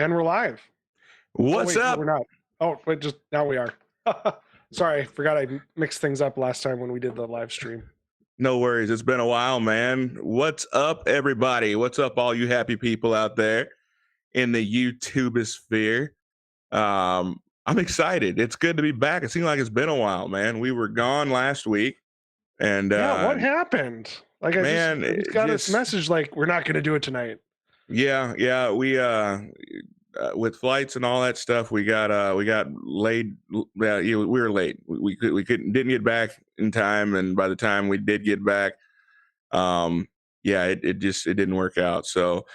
And we're live. Oh, What's wait, no, up? we're not. Oh, wait, just now we are. Sorry, I forgot I mixed things up last time when we did the live stream. No worries. It's been a while, man. What's up, everybody? What's up, all you happy people out there in the YouTubeosphere? I'm excited. It's good to be back. It seems like it's been a while, man. We were gone last week, and Yeah, what happened? Like man, I just it got this just message like we're not gonna do it tonight. yeah, we with flights and all that stuff, we got laid. We were late. We couldn't didn't get back in time, and by the time we did get back, um, yeah, it didn't work out. So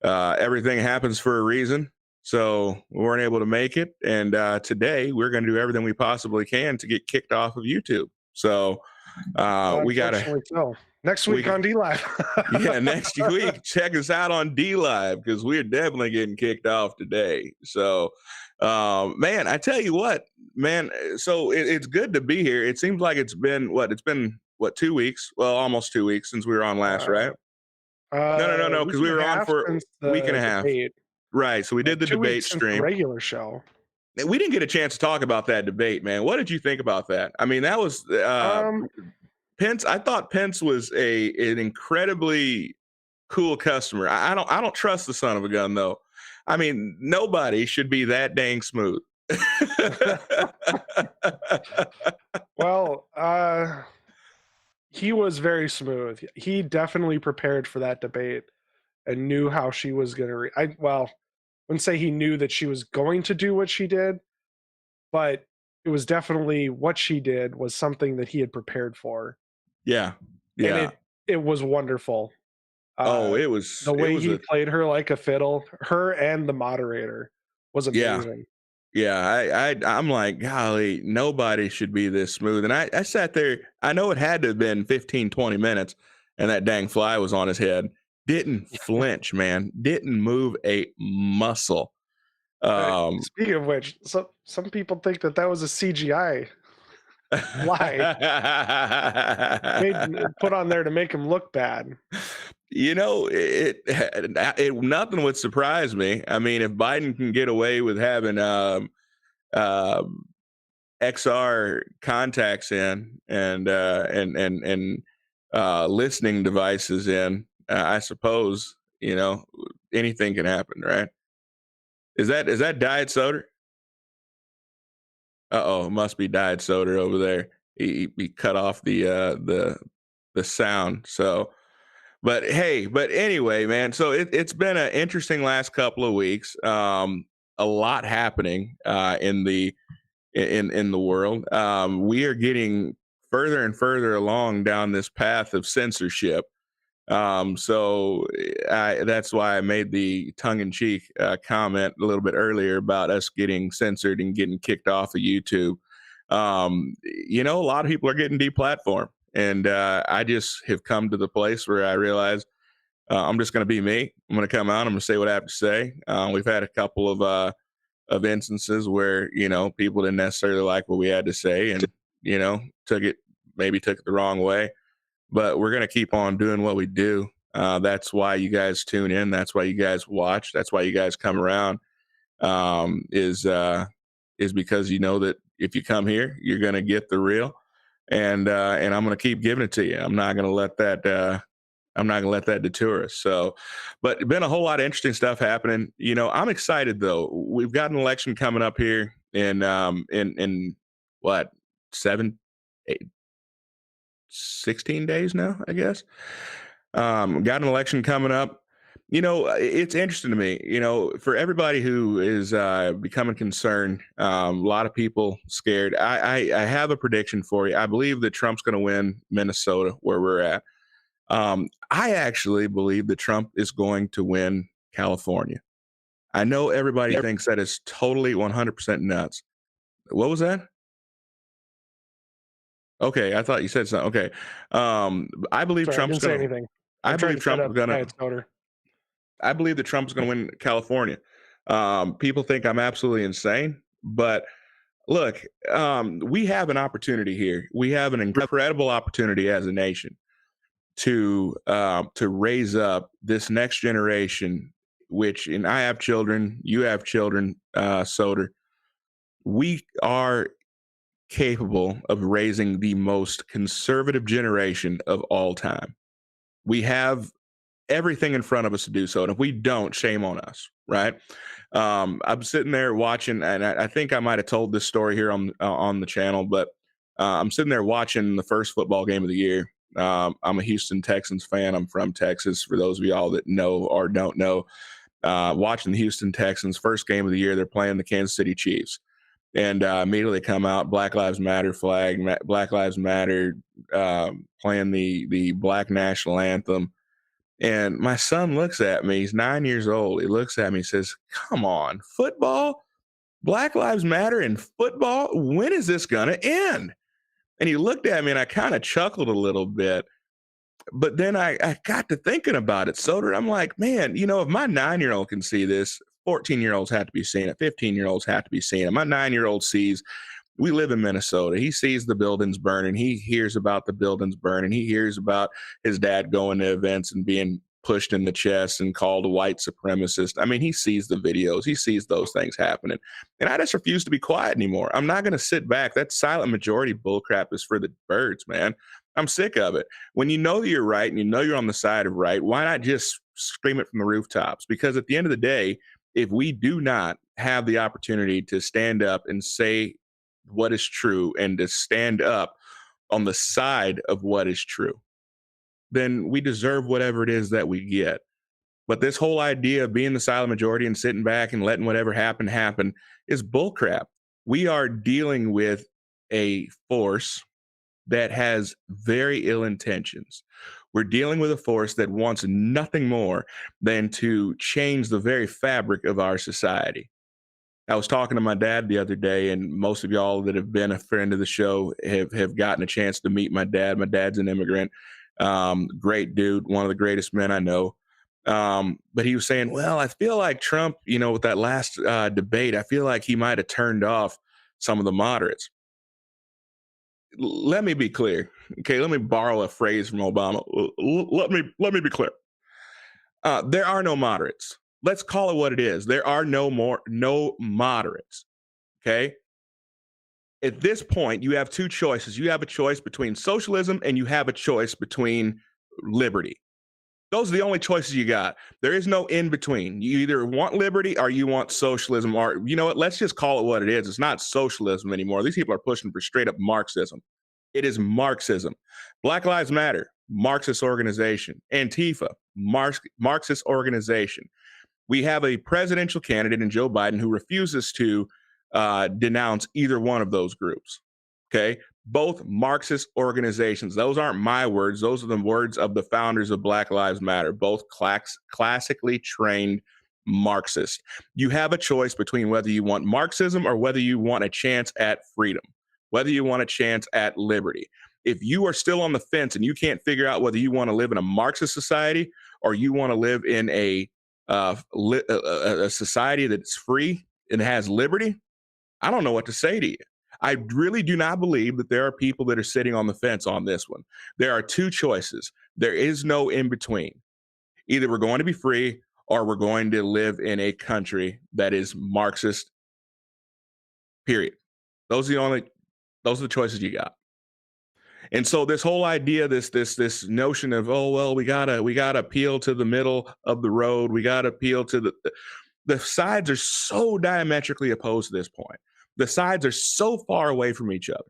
everything happens for a reason. So we weren't able to make it, and today we're going to do everything we possibly can to get kicked off of YouTube. So we gotta Unfortunately, so next week we on D Live. yeah, next week, check us out on D Live because we're definitely getting kicked off today. So, man, I tell you what, man. So it's good to be here. It seems like it's been what? It's been what? 2 weeks? Well, almost 2 weeks since we were on last, Uh, right? No, week because we and a were on half for since a week and the a half, debate. right? So we did the 2 weeks debate since the stream. regular show. We didn't get a chance to talk about that debate, man. What did you think about that? I mean, that was Um, Pence. I thought Pence was an incredibly cool customer. I don't trust the son of a gun though. I mean, nobody should be that dang smooth. well, he was very smooth. He definitely prepared for that debate and knew how she was going to. I wouldn't say he knew that she was going to do what she did, but it was definitely what she did was something that he had prepared for, Yeah, and yeah. it was wonderful. Oh, Uh, the it way was he a played her like a fiddle, her and the moderator was yeah. amazing. Yeah, I'm like, golly, nobody should be this smooth. And I sat there, I know it had to have been 15, 20 minutes, and that dang fly was on his head. Didn't flinch, man. Didn't move a muscle. Um, Speaking of which, some people think that was a CGI fly made put on there to make him look bad. you know, nothing would surprise me. I mean, if Biden can get away with having um XR contacts in and listening devices in, I suppose anything can happen, right? Is that diet soda? Uh-oh, it must be diet soda over there. He cut off the sound. So, but anyway, man. So it's been an interesting last couple of weeks. A lot happening in the world. We are getting further and further along down this path of censorship. So that's why I made the tongue-in-cheek comment a little bit earlier about us getting censored and getting kicked off of YouTube. A lot of people are getting deplatformed, and I just have come to the place where I realize I'm just going to be me. I'm going to come out. I'm going to say what I have to say. We've had a couple of instances where people didn't necessarily like what we had to say, and took it the wrong way. But we're gonna keep on doing what we do. That's why you guys tune in. That's why you guys watch. That's why you guys come around. Is because you know that if you come here, you're gonna get the real, and I'm gonna keep giving it to you. I'm not gonna let that. I'm not gonna let that deter us. So, but been a whole lot of interesting stuff happening. I'm excited though. We've got an election coming up here in what 7, 8, 16 days now, I guess. Got an election coming up. It's interesting to me. For everybody who is becoming concerned, a lot of people scared. I have a prediction for you. I believe that Trump's going to win Minnesota, where we're at. I actually believe that Trump is going to win California. I know everybody thinks that is totally 100% nuts. What was that? Okay, I thought you said something. Okay, I believe Sorry, I Trump's didn't say gonna. anything. I I'm trying believe to set Trump is up gonna. diet soda. I believe that Trump's gonna win California. People think I'm absolutely insane, but look, we have an opportunity here. We have an incredible opportunity as a nation to raise up this next generation which, and I have children, you have children, Soder, we are capable of raising the most conservative generation of all time. We have everything in front of us to do so. And if we don't, shame on us, right? I'm sitting there watching, and I think I might have told this story here on the channel, but I'm sitting there watching the first football game of the year. I'm a Houston Texans fan. I'm from Texas. For those of y'all that know or don't know, watching the Houston Texans first game of the year, they're playing the Kansas City Chiefs, and immediately come out, Black Lives Matter flag, Black Lives Matter, playing the Black national anthem. And my son looks at me, he's 9 years old. He looks at me and says, "Come on, football? Black Lives Matter in football? When is this going to end?" And he looked at me and I kind of chuckled a little bit. But then I got to thinking about it. So I'm like, man, if my 9-year-old can see this, 14-year-olds have to be seeing it, 15-year-olds have to be seeing it. My 9-year-old sees, we live in Minnesota. He sees the buildings burning. He hears about the buildings burning. He hears about his dad going to events and being pushed in the chest and called a white supremacist. I mean, he sees the videos. He sees those things happening. And I just refuse to be quiet anymore. I'm not going to sit back. That silent majority bullcrap is for the birds, man. I'm sick of it. When you know that you're right and you know you're on the side of right, why not just scream it from the rooftops? Because at the end of the day, if we do not have the opportunity to stand up and say what is true and to stand up on the side of what is true, then we deserve whatever it is that we get. But this whole idea of being the silent majority and sitting back and letting whatever happen is bullcrap. We are dealing with a force that has very ill intentions. We're dealing with a force that wants nothing more than to change the very fabric of our society. I was talking to my dad the other day, and most of y'all that have been a friend of the show have gotten a chance to meet my dad. My dad's an immigrant, great dude, one of the greatest men I know. But he was saying, well, I feel like Trump, with that last debate, I feel like he might have turned off some of the moderates. Let me be clear. Okay, let me borrow a phrase from Obama. Let me be clear. There are no moderates. Let's call it what it is. There are no moderates. Okay. At this point, you have two choices. You have a choice between socialism and you have a choice between liberty. Those are the only choices you got. There is no in between. You either want liberty or you want socialism, or you know what? Let's just call it what it is. It's not socialism anymore. These people are pushing for straight up Marxism. It is Marxism. Black Lives Matter, Marxist organization. Antifa, Marxist organization. We have a presidential candidate in Joe Biden who refuses to denounce either one of those groups. Okay. Both Marxist organizations. Those aren't my words. Those are the words of the founders of Black Lives Matter, both classically trained Marxists. You have a choice between whether you want Marxism or whether you want a chance at freedom, whether you want a chance at liberty. If you are still on the fence and you can't figure out whether you want to live in a Marxist society or you want to live in a society that's free and has liberty, I don't know what to say to you. I really do not believe that there are people that are sitting on the fence on this one. There are two choices. There is no in between. Either we're going to be free or we're going to live in a country that is Marxist, period. Those are the choices you got. And so this whole idea, this notion of, oh well, we gotta appeal to the middle of the road. We gotta appeal to the sides are so diametrically opposed to this point. The sides are so far away from each other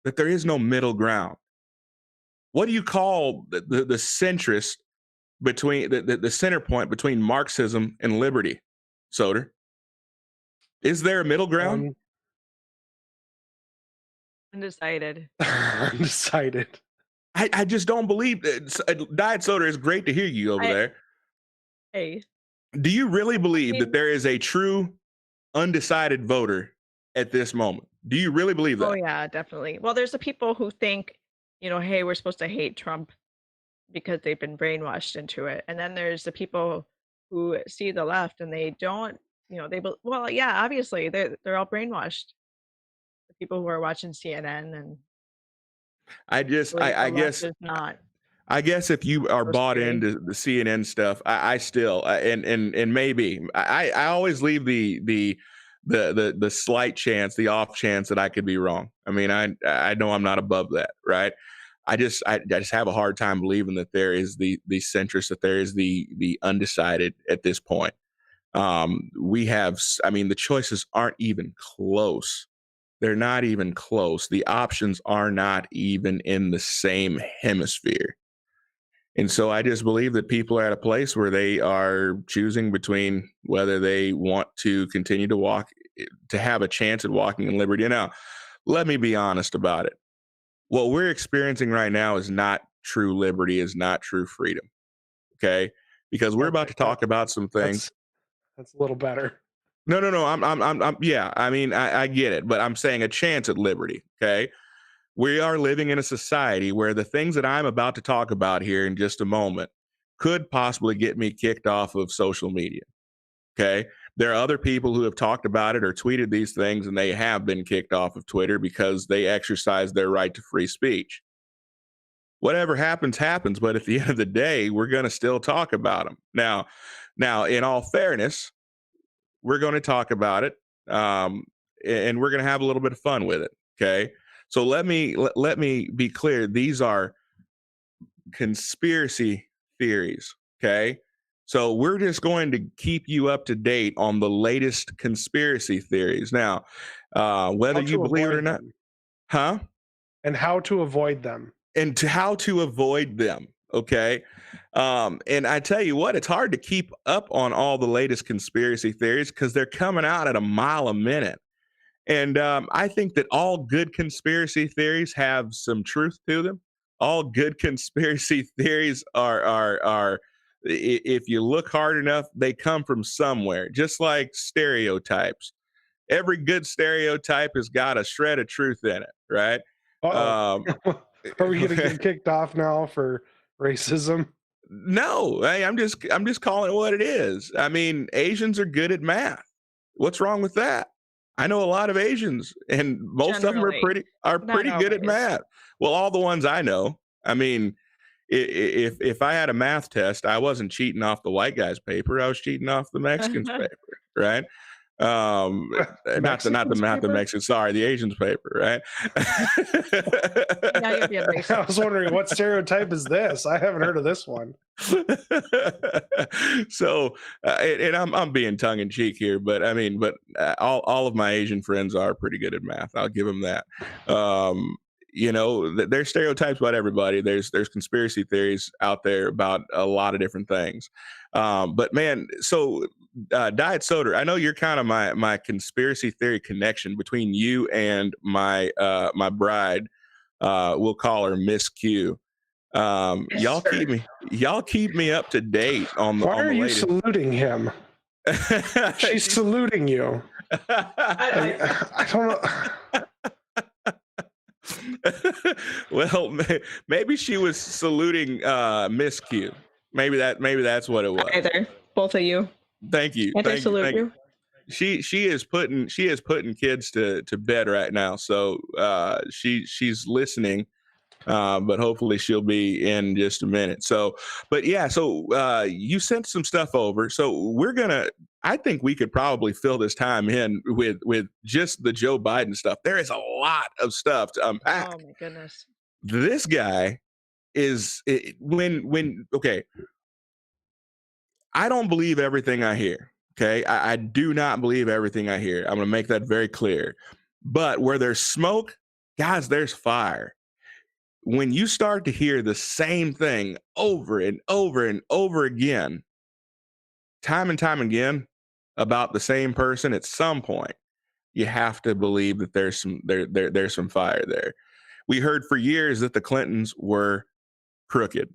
that there is no middle ground. What do you call the centrist between the center point between Marxism and liberty, Soder? Is there a middle ground? Undecided. Undecided. I just don't believe that. Diet Soda, is great to hear you over I there. Hey, Do you really I believe that mean, there is a true undecided voter at this moment? Do you really believe oh that? yeah, definitely. Well, there's the people who think, hey, we're supposed to hate Trump because they've been brainwashed into it. And then there's the people who see the left and they don't, well, yeah, obviously they're all brainwashed. The people who are watching CNN and I just, believe the I left guess is not. I guess if you are So bought scary. into the CNN stuff, I still and maybe I always leave the slight chance, the off chance that I could be wrong. I mean, I know I'm not above that, right? I just have a hard time believing that there is the centrist, that there is the undecided at this point. We have, I mean, the choices aren't even close. They're not even close. The options are not even in the same hemisphere. And so I just believe that people are at a place where they are choosing between whether they want to continue to walk, to have a chance at walking in liberty. Now, let me be honest about it. What we're experiencing right now is not true liberty, is not true freedom. Okay. Because we're about Okay, to talk about some things. that's a little better. No. Yeah. I mean, I get it, but I'm saying a chance at liberty. Okay. We are living in a society where the things that I'm about to talk about here in just a moment could possibly get me kicked off of social media. Okay. There are other people who have talked about it or tweeted these things, and they have been kicked off of Twitter because they exercise their right to free speech. Whatever happens, happens. But at the end of the day, we're going to still talk about them. Now, in all fairness, we're going to talk about it, and we're going to have a little bit of fun with it. Okay. So let me be clear. These are conspiracy theories. Okay. So we're just going to keep you up to date on the latest conspiracy theories. Now, whether How you to believe it or avoid not, them. huh? And how to avoid them. And to how to avoid them. Okay. And I tell you what, it's hard to keep up on all the latest conspiracy theories because they're coming out at a mile a minute. And I think that all good conspiracy theories have some truth to them. All good conspiracy theories are if you look hard enough, they come from somewhere, just like stereotypes. Every good stereotype has got a shred of truth in it, right? Uh-oh. Um, Are we gonna get kicked off now for racism? no, I'm just calling it what it is. I mean, Asians are good at math. What's wrong with that? I know a lot of Asians, and most of them Generally, are not pretty good at always. math. Well, all the ones I know. I mean, if I had a math test, I wasn't cheating off the white guy's paper. I was cheating off the Mexicans' paper, right? Um, Mexicans not the paper? Mexicans. Sorry, the Asians' paper, right? Now you're being I racist. was wondering what stereotype is this? I haven't heard of this one. So, and I'm being tongue in cheek here, but I mean, but all of my Asian friends are pretty good at math. I'll give them that. You know, there's stereotypes about everybody. There's conspiracy theories out there about a lot of different things. But man, so Diet Soda, I know you're kind of my conspiracy theory connection between you and my my bride. We'll call her Miss Q. Yes, sir. Y'all keep me up to date on Why the are you latest. saluting him? She's saluting you. I don't know. Well, maybe she was saluting Miss Q. Maybe that's what it was. Either. Both of you. Thank you. Can't I salute you? She is putting kids to bed right now, so she's listening, but hopefully she'll be in just a minute. So, but yeah, so you sent some stuff over, so I think we could probably fill this time in with just the Joe Biden stuff. There is a lot of stuff to unpack. Oh my goodness. This guy is when okay. I don't believe everything I hear. Okay. I do not believe everything I hear. I'm going to make that very clear. But where there's smoke, guys, there's fire. When you start to hear the same thing over and over and over again, time and time again, about the same person, at some point, you have to believe that there's some fire there. We heard for years that the Clintons were crooked.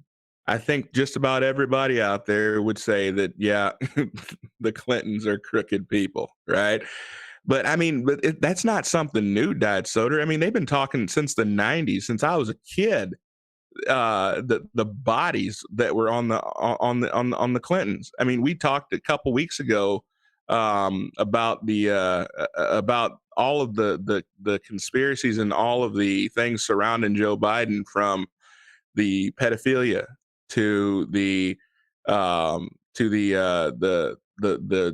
I think just about everybody out there would say that, yeah, the Clintons are crooked people, right? But I mean, that's not something new, Diet Soda. I mean, they've been talking since the '90s, since I was a kid. The bodies that were on the Clintons. I mean, we talked a couple weeks ago about about all of the conspiracies and all of the things surrounding Joe Biden, from the pedophilia, to the the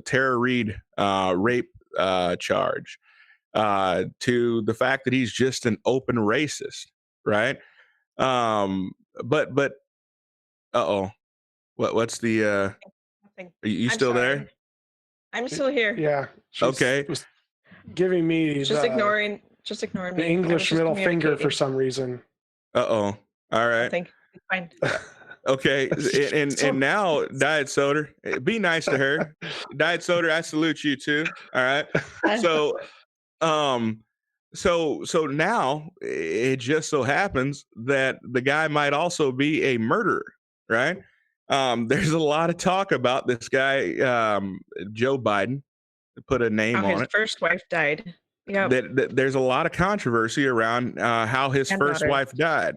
Tara Reid rape charge, to the fact that he's just an open racist, right? Um, but uh-oh, what's the Nothing. are you I'm still sorry. there? I'm still here. Yeah, she Okay. was giving me Just the, ignoring the me. I was English just middle finger for communicating. some reason. Uh-oh. All right. Nothing. It's fine. Okay. And So- now Diet Soda, be nice to her. Diet Soda, I salute you too. All right. So so now it just so happens that the guy might also be a murderer, right? There's a lot of talk about this guy, Joe Biden, to put a name How on his it. first wife died. Yeah. That there's a lot of controversy around how his And first daughter. wife died,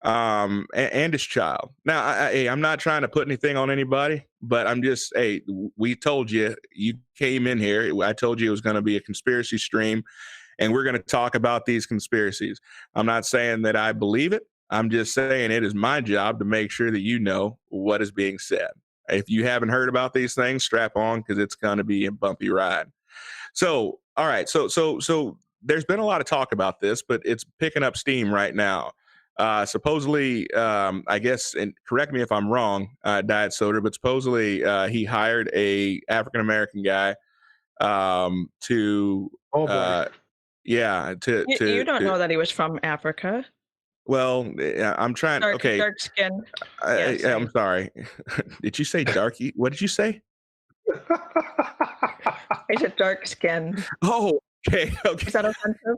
and his child. Now, I'm not trying to put anything on anybody, but I'm just, hey, we told you, you came in here. I told you it was going to be a conspiracy stream, and we're going to talk about these conspiracies. I'm not saying that I believe it. I'm just saying it is my job to make sure that you know what is being said. If you haven't heard about these things, strap on, because it's going to be a bumpy ride. So, all right. So there's been a lot of talk about this, but it's picking up steam right now. Supposedly, I guess, and correct me if I'm wrong, Diet Soda, but supposedly he hired a African American guy to, Oh boy. yeah, You don't know that he was from Africa. Well, I'm trying. Okay, Dark skin. Yeah, I'm sorry. Did you say darky? What did you say? I said dark skin. Oh, okay. Is that offensive?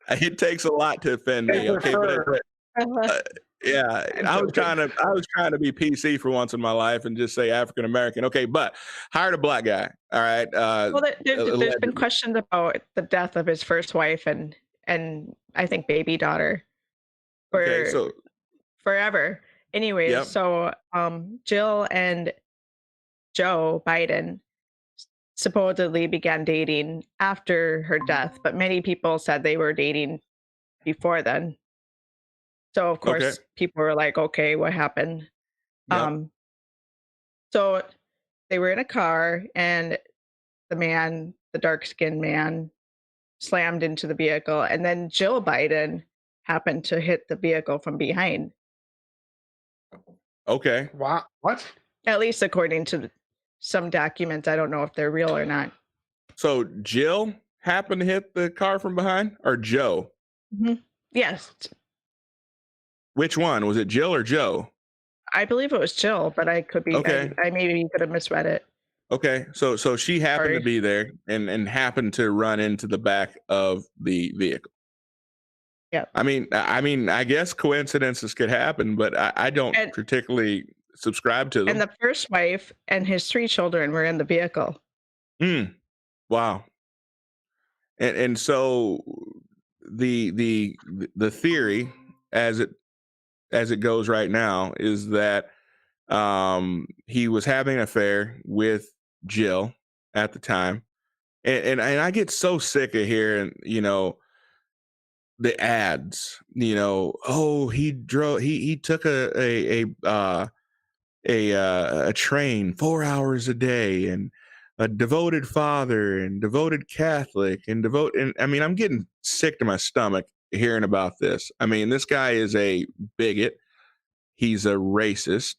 It takes a lot to offend me. Okay, but yeah, I was trying to be PC for once in my life and just say African American. Okay, but hired a black guy. All right. Well, there's been questions about the death of his first wife and I think baby daughter for Okay, so forever. Anyways, Yep. so Jill and Joe Biden supposedly began dating after her death, but many people said they were dating before then. So of course Okay. people were like, okay, what happened? Yep. So they were in a car and the dark-skinned man, slammed into the vehicle, and then Jill Biden happened to hit the vehicle from behind. Okay. Wow. What? At least according to some documents. I don't know if they're real or not. So Jill happened to hit the car from behind, or Joe? Mm-hmm. Yes. Which one was it, Jill or Joe? I believe it was Jill, but I could be. Okay. I maybe could have misread it. Okay, so she happened Sorry. to be there and happened to run into the back of the vehicle. Yeah. I mean, I guess coincidences could happen, but I don't particularly subscribe to them. And the first wife and his 3 children were in the vehicle. Wow. And so the theory as it goes right now is that he was having an affair with Jill at the time. And I get so sick of hearing, the ads, oh, he took a train 4 hours a day, and a devoted father and devoted Catholic and I mean, I'm getting sick to my stomach hearing about this. I mean, this guy is a bigot. He's a racist.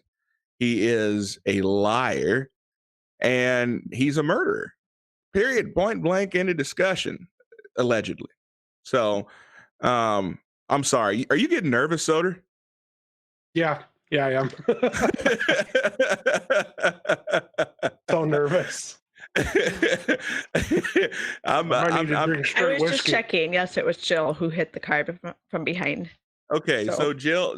He is a liar, and he's a murderer. Period. Point blank. End of discussion. Allegedly. So, I'm sorry. Are you getting nervous, Soder? Yeah, I am. So nervous. I was just checking. Yes, it was Jill who hit the car from behind. Okay, so Jill,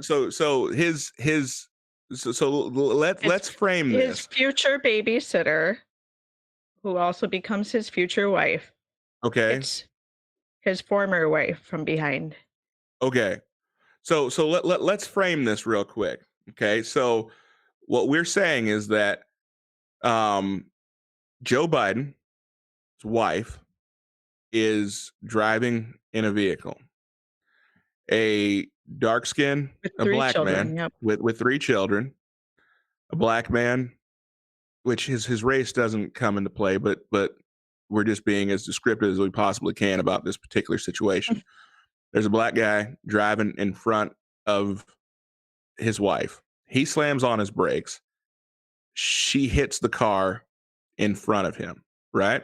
let's frame this. His future babysitter, who also becomes his future wife. Okay. It's his former wife from behind. Okay. So let's frame this real quick. Okay. So what we're saying is that Joe Biden's wife is driving in a vehicle. A dark skin, With a 3 black children, man yep. with 3 children, a black man, which his race doesn't come into play, but we're just being as descriptive as we possibly can about this particular situation. There's a black guy driving in front of his wife. He slams on his brakes. She hits the car in front of him, right?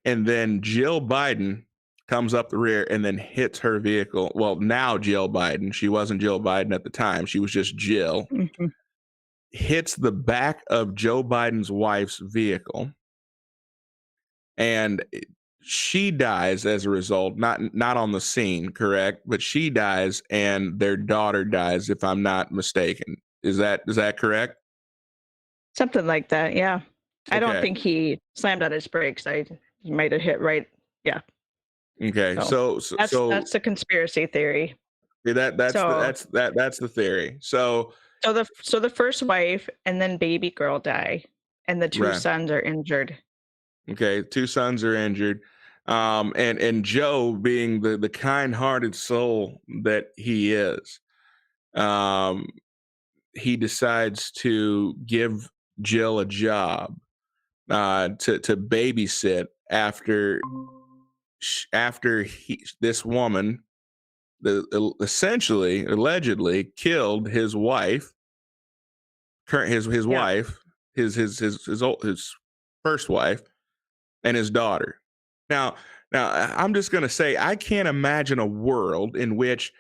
And then Jill Biden comes up the rear and then hits her vehicle. Well, now Jill Biden, she wasn't Jill Biden at the time, she was just Jill, hits the back of Joe Biden's wife's vehicle, and she dies as a result. Not on the scene, correct? But she dies, and their daughter dies, if I'm not mistaken. Is that correct? Something like that, yeah. I don't Okay. think he slammed on his brakes. He might have hit right. Yeah. Okay. So So that's the conspiracy theory. that's So the theory. So the first wife and then baby girl die, and the 2 right. sons are injured. Okay, 2 sons are injured. And Joe, being the kind-hearted soul that he is, he decides to give Jill a job to babysit after this woman, essentially allegedly killed his wife, his Yeah. wife, his first wife, and his daughter. Now, I'm just going to say, I can't imagine a world in which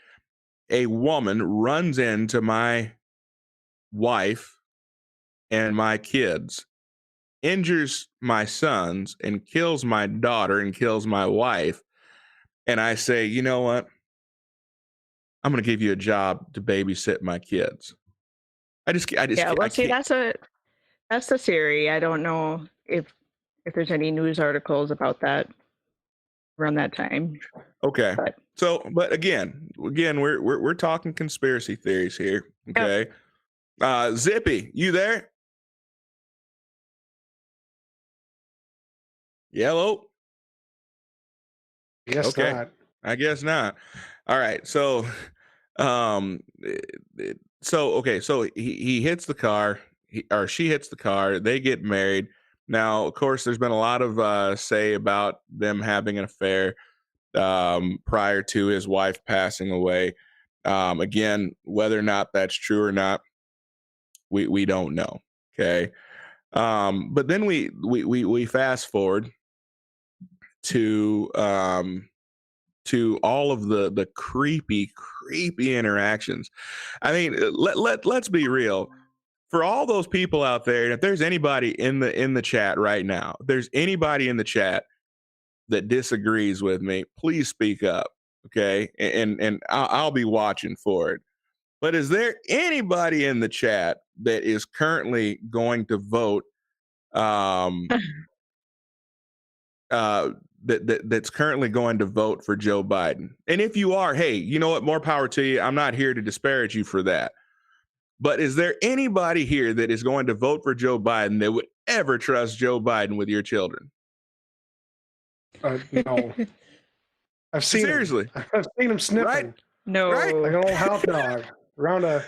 a woman runs into my wife and my kids, injures my sons, and kills my daughter and kills my wife. And I say, you know what? I'm going to give you a job to babysit my kids. Yeah, well, see, can't. that's the theory. I don't know if there's any news articles about that around that time. Okay. But So, but again, we're talking conspiracy theories here. Okay. Zippy, you there? Yellow? Yes, Okay. not. I guess not. All right. So, so he hits the car, or she hits the car. They get married. Now, of course, there's been a lot of say about them having an affair prior to his wife passing away. Again, whether or not that's true or not, we don't know. Okay. But then we fast forward to all of the creepy interactions. I mean, let's be real. For all those people out there, and if there's anybody in the chat right now, if there's anybody in the chat that disagrees with me, please speak up. Okay. And I'll be watching for it. But is there anybody in the chat that is currently going to vote that's currently going to vote for Joe Biden? And if you are, hey, you know what? More power to you. I'm not here to disparage you for that. But is there anybody here that is going to vote for Joe Biden that would ever trust Joe Biden with your children? No. I've seen Seriously. him. I've seen him sniffing. Right? No. Right? Like an old house dog around a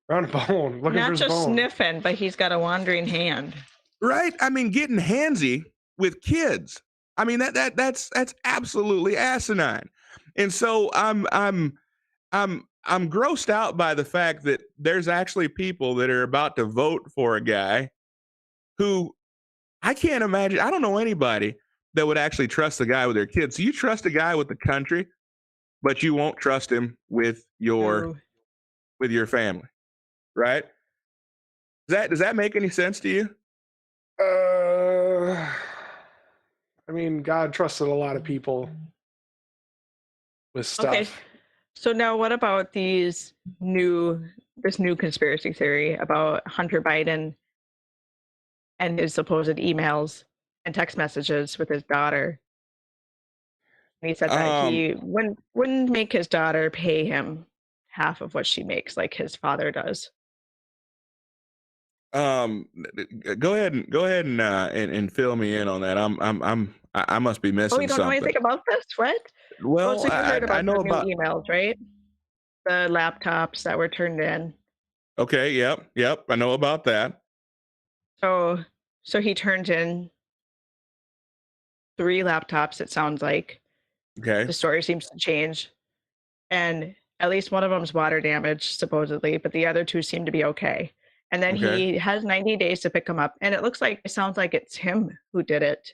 bone, looking Not for his just bone. sniffing, but he's got a wandering hand. Right? I mean, getting handsy with kids. I mean, that's absolutely asinine. And so I'm grossed out by the fact that there's actually people that are about to vote for a guy who I can't imagine. I don't know anybody that would actually trust the guy with their kids. So you trust a guy with the country, but you won't trust him with your family, right? Does that make any sense to you? I mean, God trusted a lot of people with stuff. Okay. So now what about this new conspiracy theory about Hunter Biden and his supposed emails and text messages with his daughter? And he said that he wouldn't make his daughter pay him half of what she makes like his father does. Go ahead and fill me in on that. I must be missing Oh, you don't something. know anything about this? What? Well, so you heard about I know the new about emails, right? the laptops that were turned in. Okay. Yep. I know about that. So so he turned in 3 laptops, it sounds like. Okay. The story seems to change, and at least one of them's water damaged, supposedly, but the other 2 seem to be okay. And then Okay. he has 90 days to pick them up, and it sounds like it's him who did it.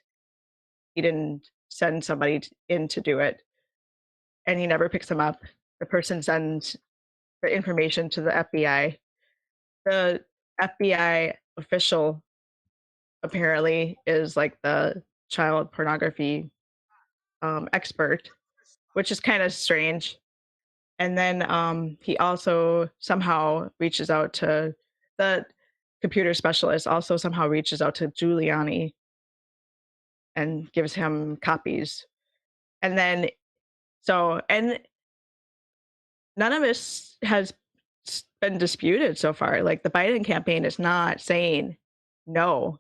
He didn't send somebody in to do it, and he never picks them up. The person sends the information to the FBI. The FBI official apparently is like the child pornography expert, which is kind of strange. And then he also somehow reaches out to the computer specialist, also somehow reaches out to Giuliani and gives him copies. And then, and none of this has been disputed so far. Like the Biden campaign is not saying, no,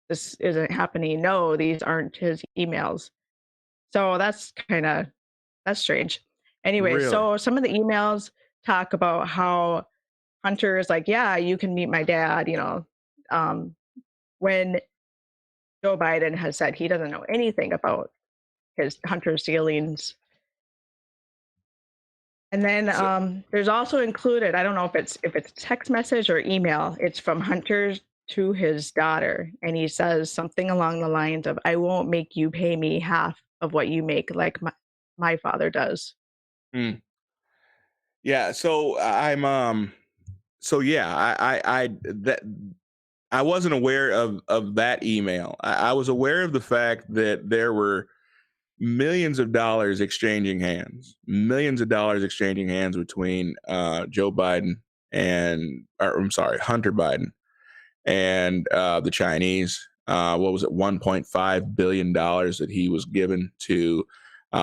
this isn't happening. No, these aren't his emails. So that's strange. Anyway, Really? so some of the emails talk about how Hunter is like, yeah, you can meet my dad, when Joe Biden has said he doesn't know anything about his Hunter's dealings. And then So, there's also included, I don't know if it's text message or email, it's from Hunter to his daughter. And he says something along the lines of, I won't make you pay me half of what you make like my father does. mm, yeah. So So yeah, I wasn't aware of that email. I was aware of the fact that there were millions of dollars exchanging hands between Joe Biden I'm sorry, Hunter Biden and the Chinese. What was it, $1.5 billion that he was given to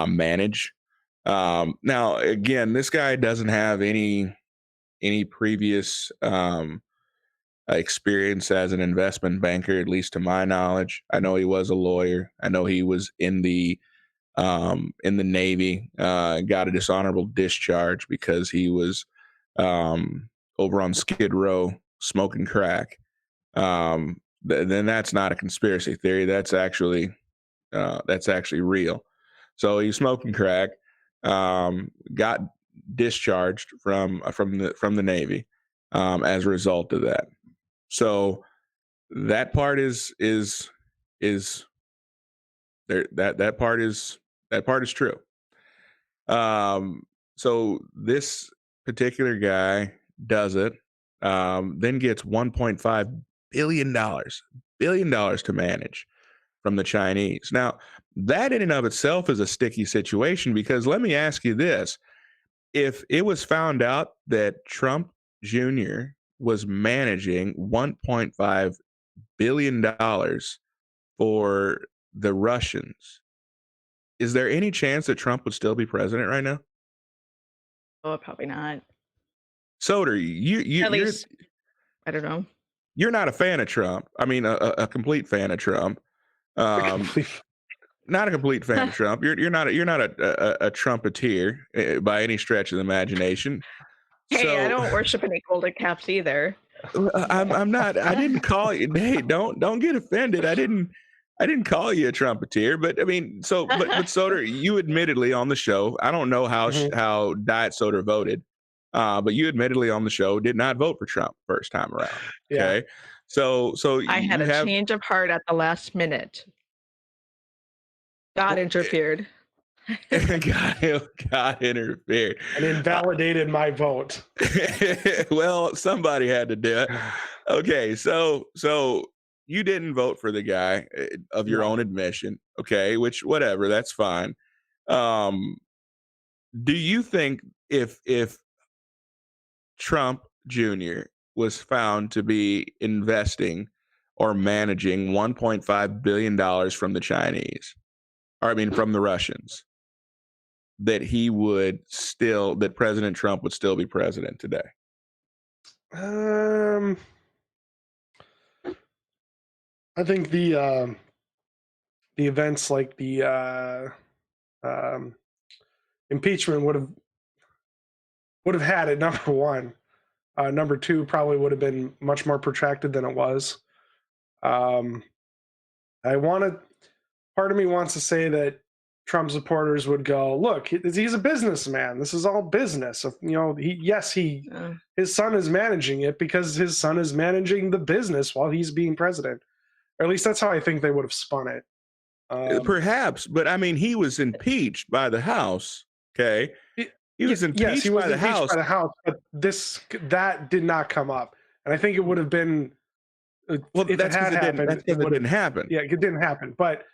manage? Now, again, this guy doesn't have any previous experience as an investment banker, at least to my knowledge. I know he was a lawyer. I know he was in the Navy. Got a dishonorable discharge because he was over on Skid Row smoking crack. Then that's not a conspiracy theory. That's actually real. So he's smoking crack. Got discharged from the Navy as a result of that. So that part is there. That part is true. So this particular guy does it. Then gets $1.5 billion to manage from the Chinese. Now, that in and of itself is a sticky situation because let me ask you this. If it was found out that Trump Jr. was managing $1.5 billion for the Russians, is there any chance that Trump would still be president right now? Oh, probably not. Soder, At least, I don't know. you're not a fan of Trump. I mean, a complete fan of Trump. Um, not a complete fan of Trump. You're not a Trumpeteer by any stretch of the imagination. Hey, I So don't worship any golden caps either. I'm not. I didn't call you. Hey, don't get offended. I didn't call you a Trumpeteer. But I mean, but Soder, you admittedly on the show. I don't know how Diet Soder voted, but you admittedly on the show did not vote for Trump first time around. Okay, Yeah. so I had you a have change of heart at the last minute. God interfered. God interfered and invalidated my vote. Well, somebody had to do it. Okay, so you didn't vote for the guy of your own admission. Okay, which whatever, that's fine. Do you think if Trump Jr. was found to be investing or managing $1.5 billion from the Chinese, or I mean from the Russians, that that President Trump would still be president today? I think the events like the impeachment would have would have had it, number one. Number two probably would have been much more protracted than it was. Um, part of me wants to say that Trump supporters would go, look, he's a businessman. This is all business. His son is managing it because his son is managing the business while he's being president. Or at least that's how I think they would have spun it. Perhaps, but I mean, he was impeached by the House. Okay, he was impeached by the House. But that did not come up, and I think it would have been. Well, if it had happened, it didn't happen. Yeah, it didn't happen. But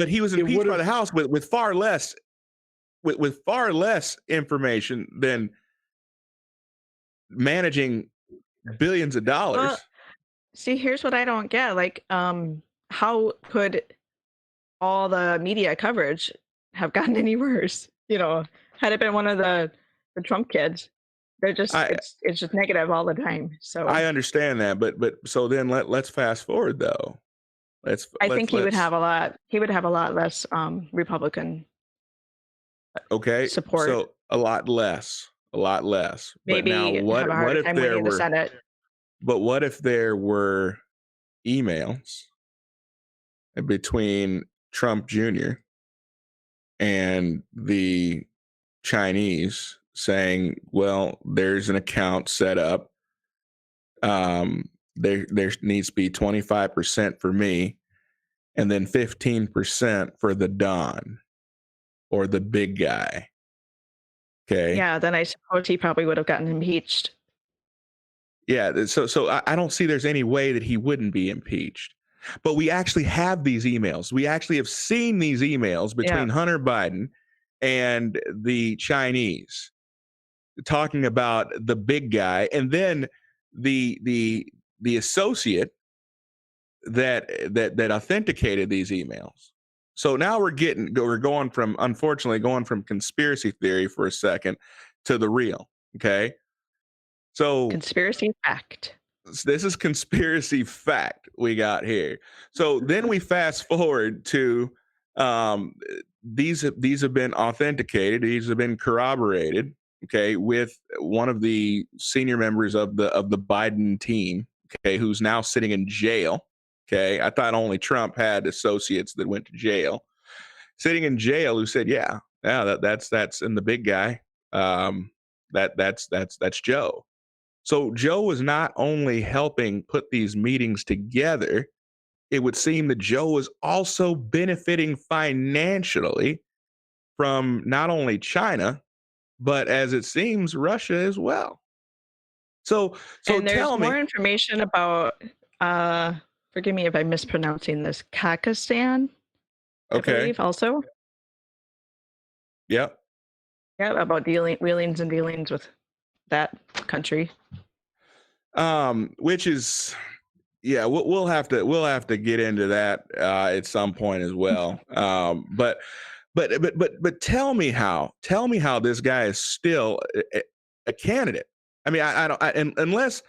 he was impeached by the House with far less information than managing billions of dollars. Well, see, here's what I don't get. Like, how could all the media coverage have gotten any worse? Had it been one of the Trump kids, they're just it's just negative all the time. So I understand that, but so then let's fast forward though. I think he would have a lot less Republican support. So a lot less. Maybe but now what if there were Senate? But what if there were emails between Trump Jr. and the Chinese saying, well, there's an account set up. There needs to be 25% for me and then 15% for the Don or the big guy. Okay. Yeah, then I suppose he probably would have gotten impeached. Yeah, so I don't see there's any way that he wouldn't be impeached. But we actually have these emails. We actually have seen these emails between Hunter Biden and the Chinese talking about the big guy, and then the associate that authenticated these emails. So now we're going from conspiracy theory for a second to the real. Okay. So conspiracy fact. This is conspiracy fact we got here. So then we fast forward to these have been authenticated. These have been corroborated. Okay, with one of the senior members of the Biden team. Okay, who's now sitting in jail. Okay, I thought only Trump had associates that went to jail. Sitting in jail, who said, "Yeah, that's and the big guy. That's Joe." So Joe was not only helping put these meetings together, it would seem that Joe was also benefiting financially from not only China, but as it seems, Russia as well. So and there's tell me more information about, forgive me if I'm mispronouncing this, Kakistan, I believe also. Yep. Yeah, about wheelings and dealings with that country. Which is, we'll have to get into that at some point as well. But tell me how this guy is still a candidate. I mean, I don't unless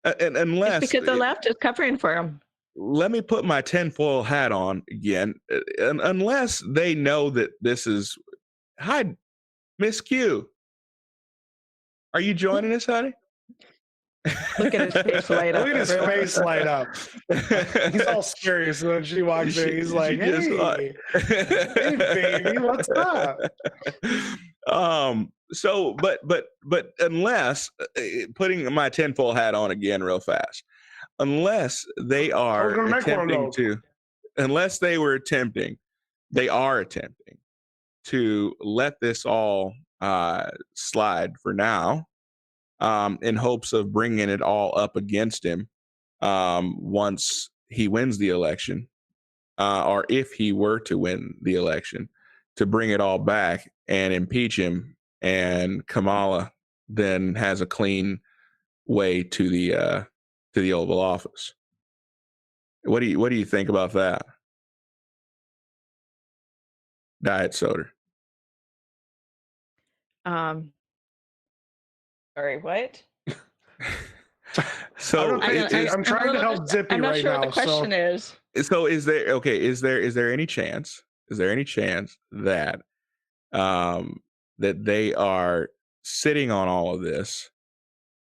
it's because the left is covering for him. Let me put my tinfoil hat on again. Unless they know that this is, hi, Miss Q. Are you joining us, honey? Look at his face light up. Look at his face light up. He's all serious when she walks in. He's like, hey, hey, baby, what's up? So, but unless putting my tinfoil hat on again real fast, unless they are attempting to let this all slide for now, in hopes of bringing it all up against him once he wins the election, or if he were to win the election, to bring it all back and impeach him, and Kamala then has a clean way to the Oval Office. What do you think about that? Diet soda. Sorry, what? So I'm trying to help Zippy right now. I'm not sure what the question is. So is there any chance? Is there any chance that that they are sitting on all of this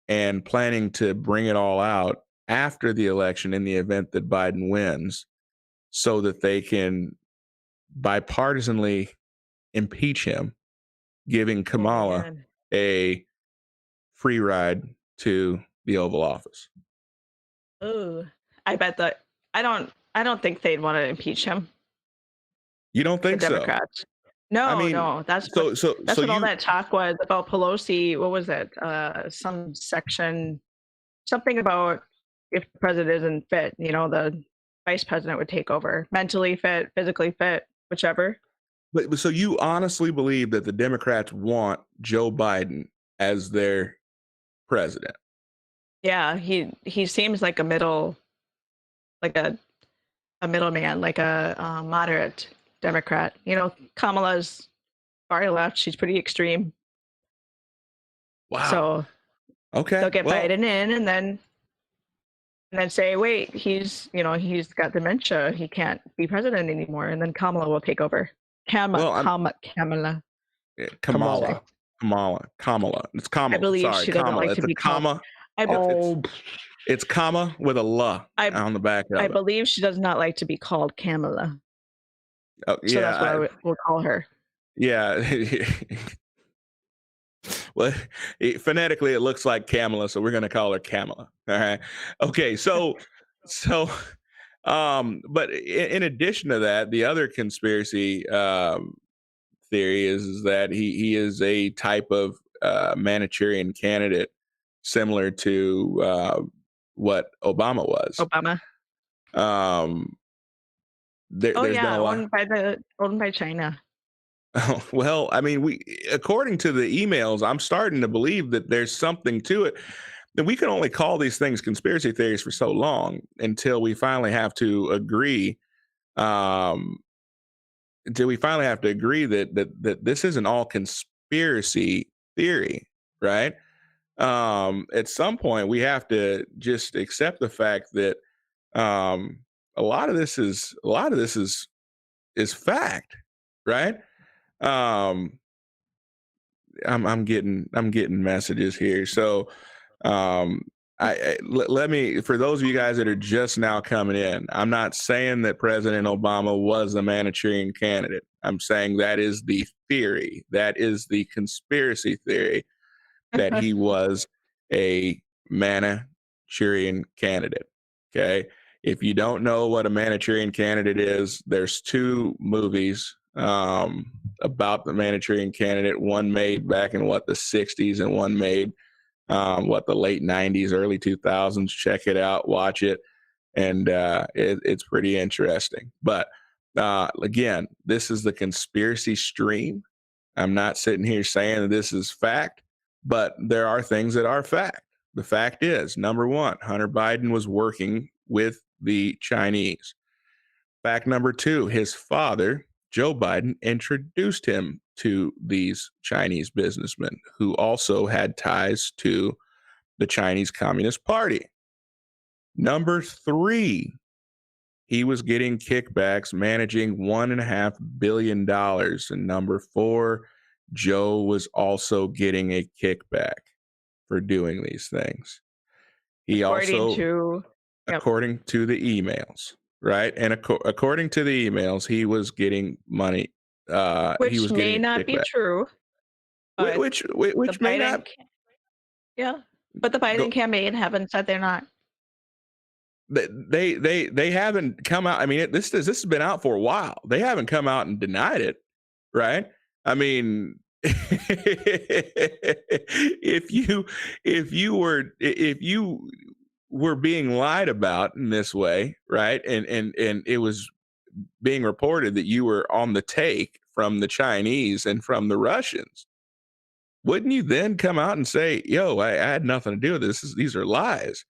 and planning to bring it all out after the election in the event that Biden wins so that they can bipartisanly impeach him, giving Oh Kamala man. a free ride to the Oval Office. Ooh. I bet that I don't think they'd want to impeach him, You don't the think so? Democrats. I No, mean, no. That's what so all you that talk was about Pelosi. What was it? Some section, something about if the president isn't fit, the vice president would take over. Mentally fit, physically fit, whichever. but so you honestly believe that the Democrats want Joe Biden as their president? Yeah, he seems like like a middleman, like a moderate Democrat. Kamala's far left. She's pretty extreme. Wow. So Okay. they'll get Well, Biden in, and then say, wait, he's got dementia. He can't be president anymore. And then Kamala will take over. well, Kamala. Kamala. Kamala. It's I Kamala. believe Sorry, she doesn't Kamala. like It's to a be called. comma. I, Oh, It's comma with a la I, on the back of I it. believe she does not like to be called Kamala. Oh, So that's what I will call her. yeah. Well, phonetically, it looks like Kamala, so we're going to call her Kamala. All right. Okay. So, but in addition to that, the other conspiracy theory is that he is a type of Manchurian candidate similar to what Obama was. Obama. There's been a lot. Owned by China. Well, I mean, according to the emails, I'm starting to believe that there's something to it. That we can only call these things conspiracy theories for so long until we finally have to agree. Until we finally have to agree that this isn't all conspiracy theory, right? At some point, we have to just accept the fact that a lot of this is fact, right? I'm getting messages here. So let me, for those of you guys that are just now coming in, I'm not saying that President Obama was a Manchurian candidate. I'm saying that is the theory. That is the conspiracy theory that he was a Manchurian candidate. Okay. If you don't know what a Manchurian candidate is, there's two movies about the Manchurian candidate, one made back in the 60s and one made the late 90s, early 2000s. Check it out, watch it, and it's pretty interesting. But again, this is the conspiracy stream. I'm not sitting here saying that this is fact, but there are things that are fact. The fact is, number one, Hunter Biden was working with the Chinese. Fact number two, his father, Joe Biden, introduced him to these Chinese businessmen who also had ties to the Chinese Communist Party. Number three, he was getting kickbacks, managing $1.5 billion. And number four, Joe was also getting a kickback for doing these things. He according to the emails, right? And according to the emails, he was getting money. Which may not be true. Which may not. Yeah, but the Biden campaign haven't said they're not. They haven't come out. I mean, this has been out for a while. They haven't come out and denied it, right? I mean, if you were being lied about in this way, right? And it was being reported that you were on the take from the Chinese and from the Russians, wouldn't you then come out and say, yo, I had nothing to do with this. These are lies.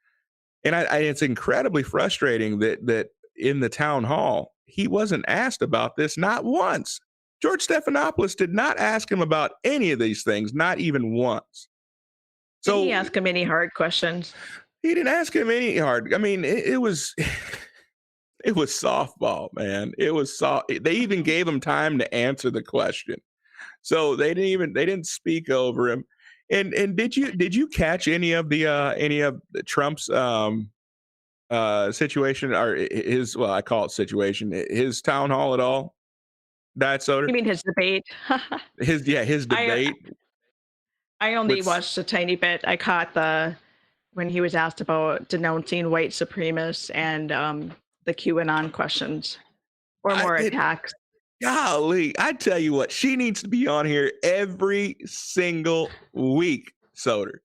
And it's incredibly frustrating that in the town hall, he wasn't asked about this, not once. George Stephanopoulos did not ask him about any of these things, not even once. So did he ask him any hard questions? He didn't ask him any hard. I mean, it was it was softball, man. It was soft. They even gave him time to answer the question. So they didn't speak over him. And did you catch any of the Trump's situation, or his, well, I call it situation, his town hall at all? Diet soda? You mean his debate? His I debate I only with watched a tiny bit. I caught the when he was asked about denouncing white supremacists and the QAnon questions or I more it attacks. golly, I tell you what, she needs to be on here every single week, Soder.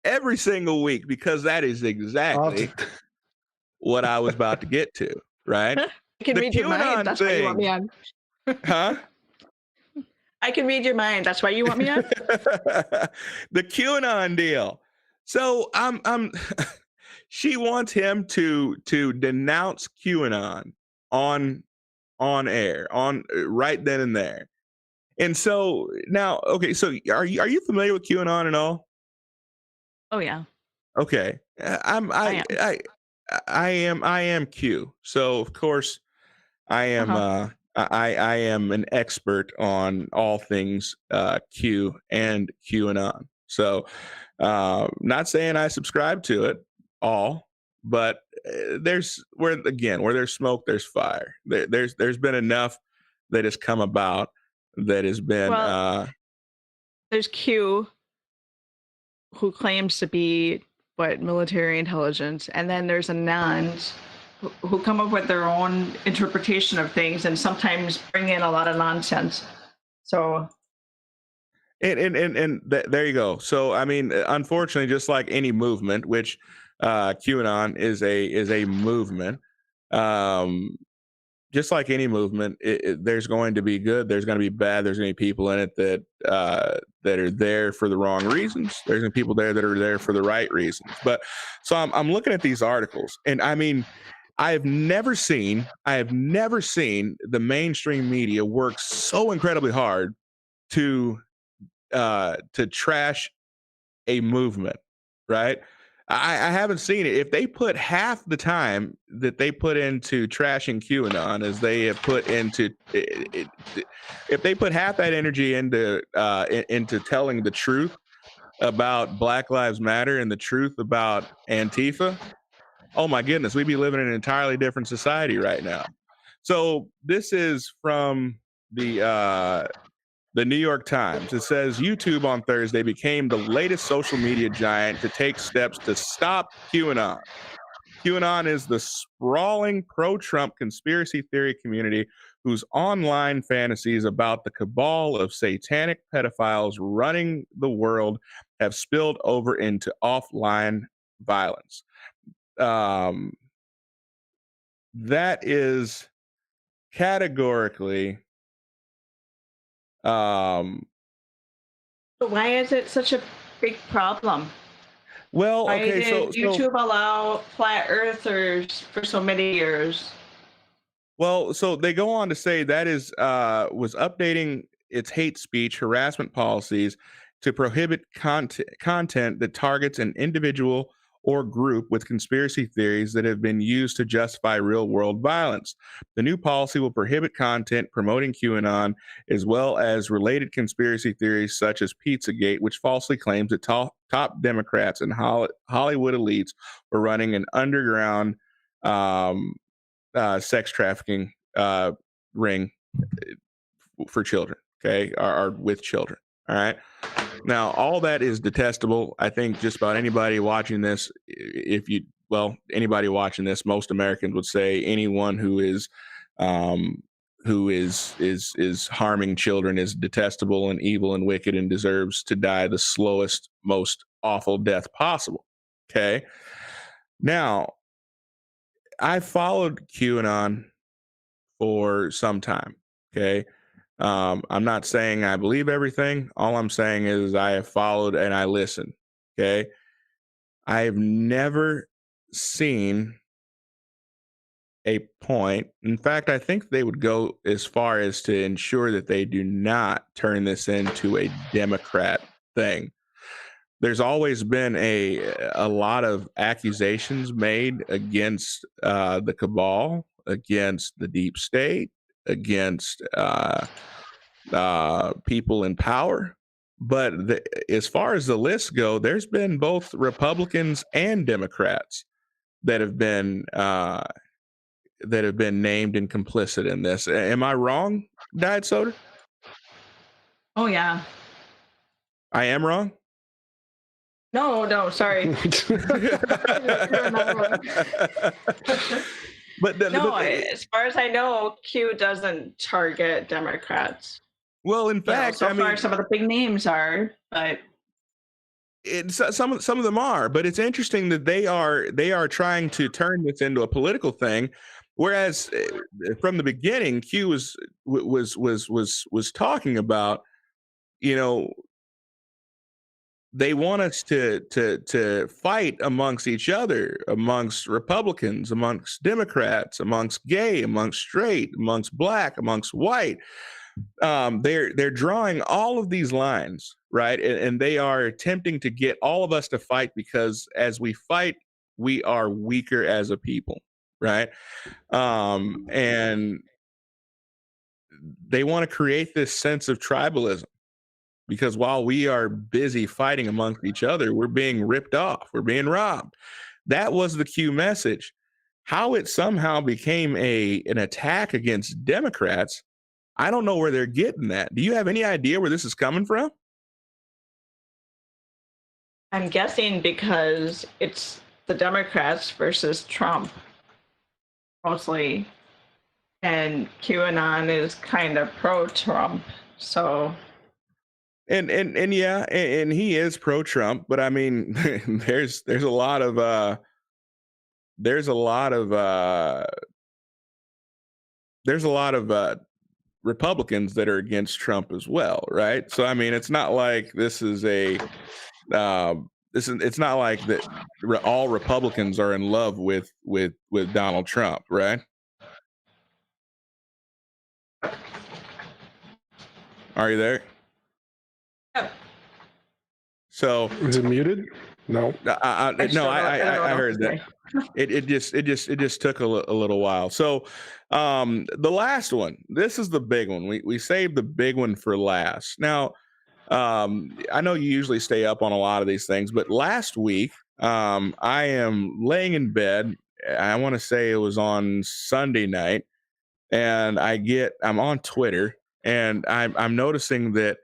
Every single week, because that is I'll have exactly to, what I was about to get to, right? I can The read your mind. QAnon That's why you want me thing, on. huh? I can read your mind. That's why you want me on. The QAnon deal. So I'm she wants him to denounce QAnon on air, on right then and there. And so now, okay, so are you familiar with QAnon at all? Oh yeah, Okay. I am. I am Q. So of course I Uh am huh. I am an expert on all things Q and QAnon. So not saying I subscribe to it all, but there's where there's smoke, there's fire. There's been enough that has come about that has been Well, there's Q who claims to be what military intelligence, and then there's anons who come up with their own interpretation of things and sometimes bring in a lot of nonsense. So there you go. So I mean, unfortunately, just like any movement, which QAnon is a movement, um, just like any movement, there's going to be good, there's going to be bad, there's going to be people in it that are there for the wrong reasons. There's going to be people there that are there for the right reasons. But so I'm looking at these articles, and I mean, I have never seen the mainstream media work so incredibly hard to trash a movement, right? I haven't seen it. If they put half the time that they put into trashing QAnon as they have put into if they put half that energy into telling the truth about Black Lives Matter and the truth about Antifa, oh my goodness, we'd be living in an entirely different society right now. So this is from the New York Times. It says YouTube on Thursday became the latest social media giant to take steps to stop QAnon. QAnon is the sprawling pro-Trump conspiracy theory community whose online fantasies about the cabal of satanic pedophiles running the world have spilled over into offline violence. Um, that is categorically um, but why is it such a big problem? well, Why okay, did so YouTube allow flat earthers for so many years? well, so they go on to say that is was updating its hate speech harassment policies to prohibit content that targets an individual or group with conspiracy theories that have been used to justify real world violence. The new policy will prohibit content promoting QAnon as well as related conspiracy theories such as Pizzagate, which falsely claims that top Democrats and Hollywood elites were running an underground um, sex trafficking ring for children, okay, or with children. All right. Now, all that is detestable. I think just about anybody watching this, anybody watching this, most Americans would say anyone um, who is harming children is detestable and evil and wicked and deserves to die the slowest, most awful death possible. Okay. Now, I followed QAnon for some time. Okay. I'm not saying I believe everything. All I'm saying is I have followed and I listen. Okay. I have never seen a point. In fact, I think they would go as far as to ensure that they do not turn this into a Democrat thing. There's always been a lot of accusations made against the cabal, against the deep state, against people in power, But as far as the lists go, there's been both Republicans and Democrats that have been named and complicit in this. Am I wrong, Diet Soda? Oh yeah. I am wrong. No, sorry. As far as I know, Q doesn't target Democrats. Well, in fact, so far some of the big names are, but some of them are. But it's interesting that they are trying to turn this into a political thing, whereas from the beginning, Q was talking about, they want us to fight amongst each other, amongst Republicans, amongst Democrats, amongst gay, amongst straight, amongst black, amongst white. They're drawing all of these lines, right? And they are attempting to get all of us to fight, because as we fight, we are weaker as a people, right? And they want to create this sense of tribalism, because while we are busy fighting amongst each other, we're being ripped off, we're being robbed. That was the Q message. How it somehow became an attack against Democrats, I don't know where they're getting that. Do you have any idea where this is coming from? I'm guessing because it's the Democrats versus Trump, mostly. And QAnon is kind of pro-Trump, so... And yeah, and he is pro-Trump, but I mean, there's a lot of Republicans that are against Trump as well, right? So I mean, it's not like this is it's not like that all Republicans are in love with Donald Trump, right? Are you there? So is it muted? No. I heard that. It just took a little while. So the last one, this is the big one. We saved the big one for last. Now, I know you usually stay up on a lot of these things, but last week, I am laying in bed. I want to say it was on Sunday night, and I'm on Twitter, and I'm noticing that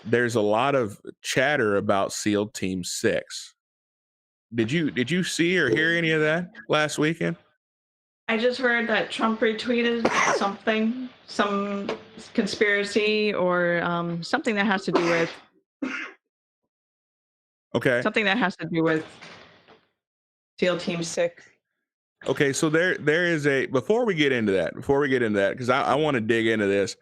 there's a lot of chatter about SEAL Team 6. Did you see or hear any of that last weekend? I just heard that Trump retweeted something, some conspiracy or something that has to do with... Okay. Something that has to do with SEAL Team 6. Okay, so there is before we get into that, because I want to dig into this.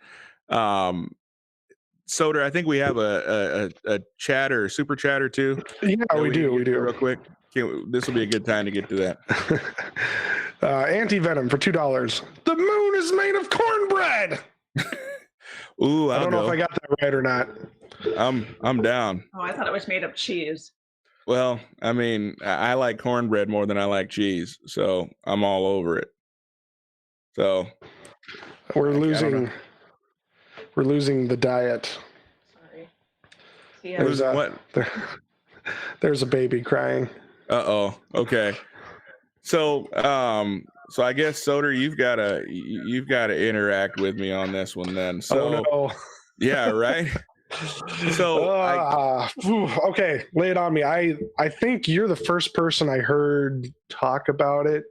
Soder, I think we have a chatter, super chatter too. Yeah, we do. Real quick. This will be a good time to get to that. Anti-venom for $2. The moon is made of cornbread. Ooh, I don't know if I got that right or not. I'm down. Oh, I thought it was made of cheese. Well, I mean, I like cornbread more than I like cheese, so I'm all over it. So we're losing the diet. Sorry. There's a baby crying. Uh-oh. Okay. So I guess Soder, you've got to interact with me on this one then. So no. Yeah, right. So okay, lay it on me. I think you're the first person I heard talk about it.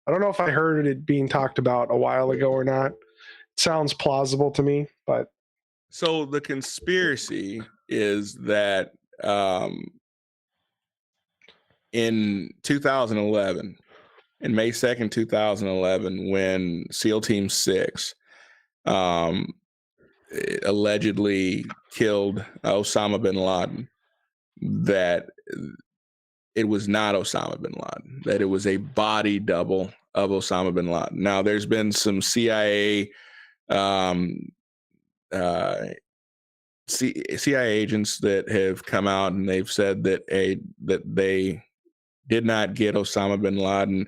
I don't know if I heard it being talked about a while ago or not. It sounds plausible to me, but so the conspiracy is that in 2011, in May 2nd, 2011, when SEAL Team 6 allegedly killed Osama bin Laden, that it was not Osama bin Laden, that it was a body double of Osama bin Laden. Now, there's been some CIA CIA agents that have come out and they've said that they did not get Osama bin Laden.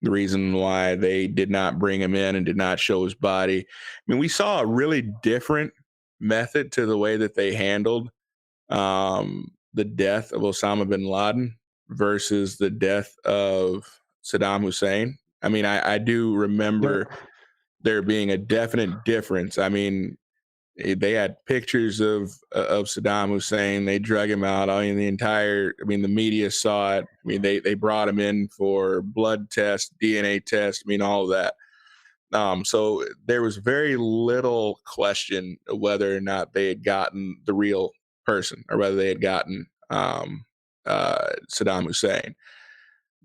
The reason why they did not bring him in and did not show his body. I mean, we saw a really different method to the way that they handled the death of Osama bin Laden versus the death of Saddam Hussein. I mean, I do remember there being a definite difference. I mean, they had pictures of Saddam Hussein. They drug him out. I mean, the media saw it. I mean, they brought him in for blood test, DNA test. I mean, all of that. So there was very little question of whether or not they had gotten the real person or whether they had gotten Saddam Hussein.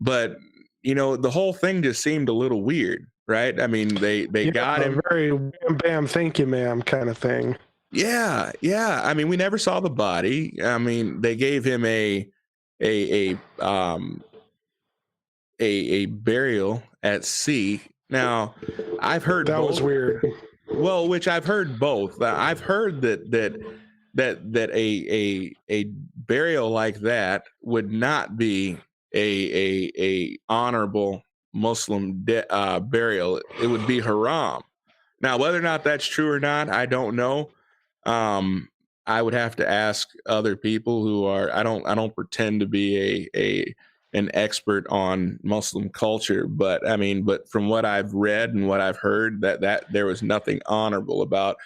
But, you know, the whole thing just seemed a little weird, right? I mean, they got him. Very bam, bam, thank you, ma'am kind of thing. Yeah. I mean, we never saw the body. I mean, they gave him a burial at sea. Now, I've heard that both. was weird. Well, which I've heard both. I've heard that a burial like that would not be a honorable Muslim burial. It would be haram. Now, whether or not that's true or not, I don't know. I would have to ask other people who are. I don't pretend to be an expert on Muslim culture, but I mean, but from what I've read and what I've heard, that there was nothing honorable about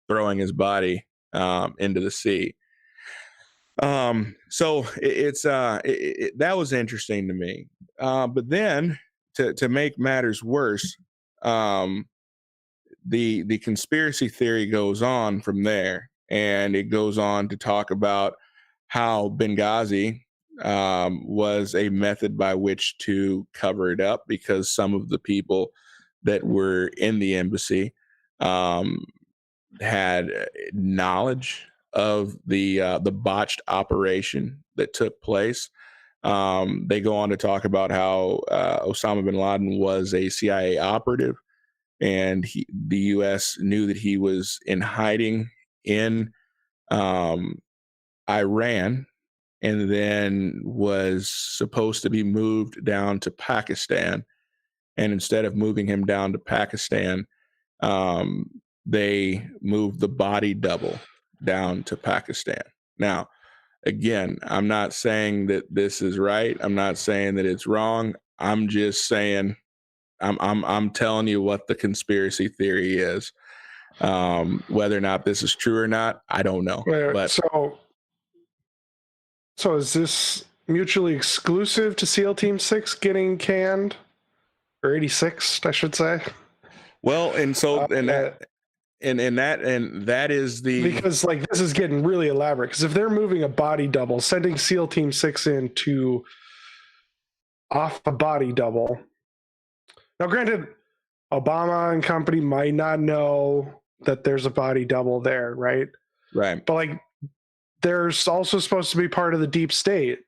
throwing his body into the sea. So that was interesting to me. But then to make matters worse, the conspiracy theory goes on from there, and it goes on to talk about how Benghazi was a method by which to cover it up because some of the people that were in the embassy had knowledge of the botched operation that took place. They go on to talk about how Osama bin Laden was a CIA operative, and the U.S. knew that he was in hiding in Iran, and then was supposed to be moved down to Pakistan. And instead of moving him down to Pakistan, they moved the body double down to Pakistan. Now, again, I'm not saying that this is right. I'm not saying that it's wrong. I'm just saying, I'm telling you what the conspiracy theory is. Whether or not this is true or not, I don't know. But so is this mutually exclusive to SEAL Team 6 getting canned? Or 86, I should say. Well, and so that is the, because like this is getting really elaborate, because if they're moving a body double, sending SEAL Team 6 in to off a body double. Now, granted, Obama and company might not know that there's a body double there, right? Right. But like, there's also supposed to be part of the deep state,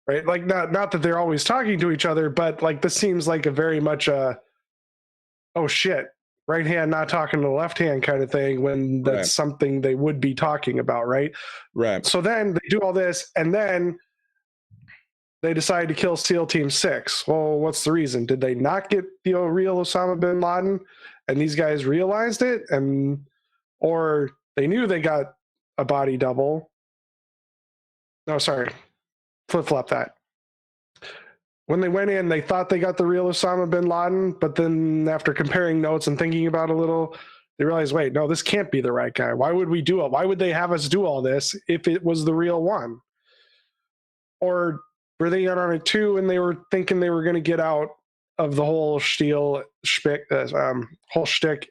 right? Like, not that they're always talking to each other, but like this seems like a very much oh shit, right hand not talking to the left hand kind of thing, when that's something they would be talking about, right? Right. So then they do all this, and then they decide to kill SEAL Team 6. Well, what's the reason? Did they not get the real Osama bin Laden, and these guys realized it, or they knew they got a body double? No, sorry, flip-flop that. When they went in, they thought they got the real Osama bin Laden, but then after comparing notes and thinking about it a little, they realized, wait, no, this can't be the right guy. Why would we do it? Why would they have us do all this if it was the real one? Or were they in on it too, and they were thinking they were going to get out of the whole shtick,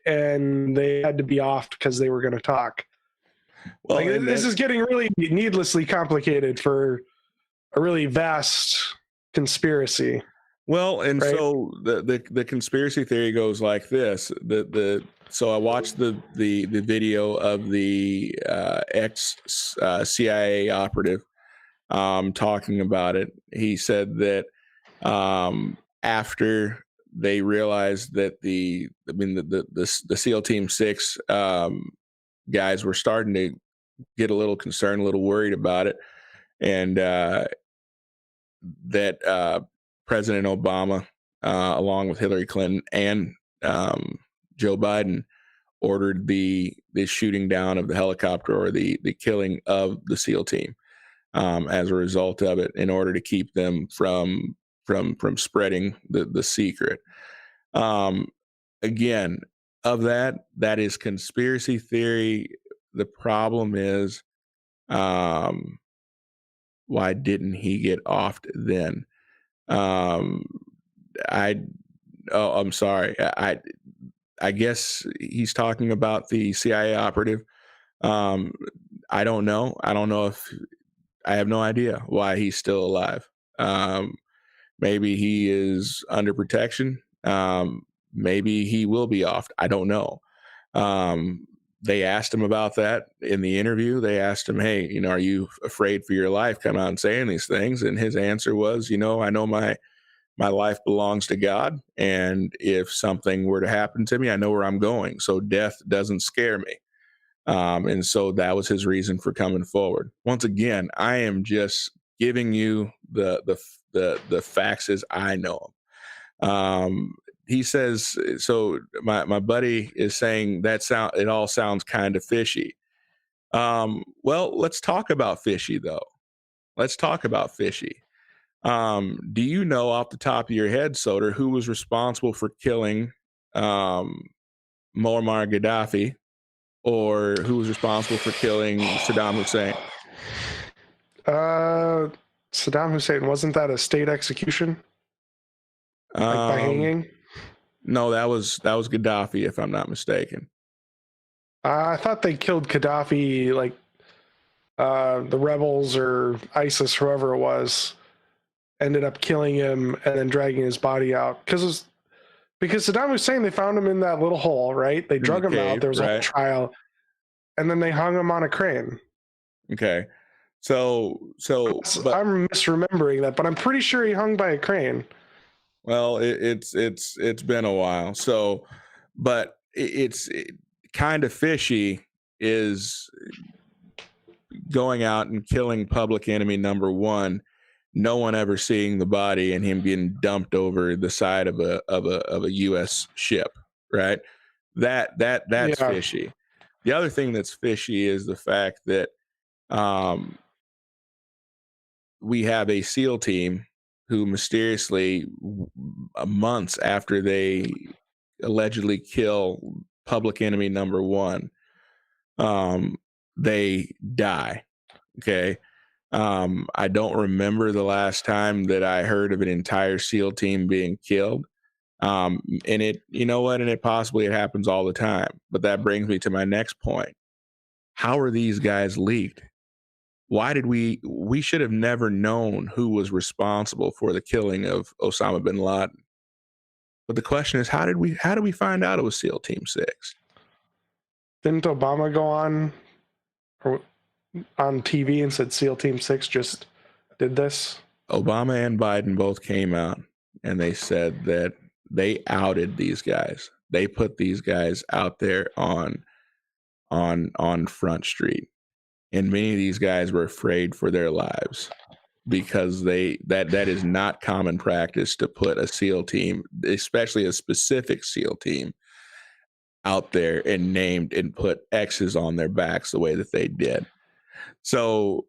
and they had to be off because they were going to talk? Well, like, this is getting really needlessly complicated for a really vast conspiracy. Well, and right? So the conspiracy theory goes like this. So I watched the video of the ex CIA operative talking about it. He said that after they realized that the SEAL Team 6 guys were starting to get a little concerned, a little worried about it, and that President Obama, along with Hillary Clinton and Joe Biden, ordered the shooting down of the helicopter, or the killing of the SEAL team, as a result of it, in order to keep them from spreading the secret. Again, of that is conspiracy theory. The problem is, why didn't he get offed then? I'm sorry. I guess he's talking about the CIA operative. I don't know. I have no idea why he's still alive. Maybe he is under protection. Maybe he will be offed. I don't know. They asked him about that in the interview. They asked him, hey, are you afraid for your life coming out and saying these things? And his answer was, I know my life belongs to God. And if something were to happen to me, I know where I'm going. So death doesn't scare me. And so that was his reason for coming forward. Once again, I am just giving you the facts as I know them. He says, so my buddy is saying it all sounds kind of fishy. Well, let's talk about fishy though. Let's talk about fishy. Do you know off the top of your head, Soder, who was responsible for killing Muammar Gaddafi, or who was responsible for killing Saddam Hussein? Saddam Hussein, wasn't that a state execution? Like by hanging? No, that was Gaddafi, if I'm not mistaken. I thought they killed Gaddafi, like the rebels or ISIS, whoever it was, ended up killing him and then dragging his body out. Because Saddam Hussein, they found him in that little hole, right? They drug him out. There was a whole trial. And then they hung him on a crane. Okay. So I'm misremembering that, but I'm pretty sure he hung by a crane. Well, it's been a while. So, but it's kind of fishy is going out and killing public enemy number one, no one ever seeing the body, and him being dumped over the side of a U.S. ship, right? That's fishy. The other thing that's fishy is the fact that we have a SEAL team who mysteriously, months after they allegedly kill public enemy number one, they die. Okay. I don't remember the last time that I heard of an entire SEAL team being killed. And it possibly it happens all the time. But that brings me to my next point. How are these guys leaked? Why did we should have never known who was responsible for the killing of Osama bin Laden? But the question is, how did we find out it was SEAL Team 6? Didn't Obama go on TV and said SEAL Team 6 just did this? Obama and Biden both came out and they said that they outed these guys. They put these guys out there on Front Street. And many of these guys were afraid for their lives because that is not common practice to put a SEAL team, especially a specific SEAL team, out there and named and put X's on their backs the way that they did. So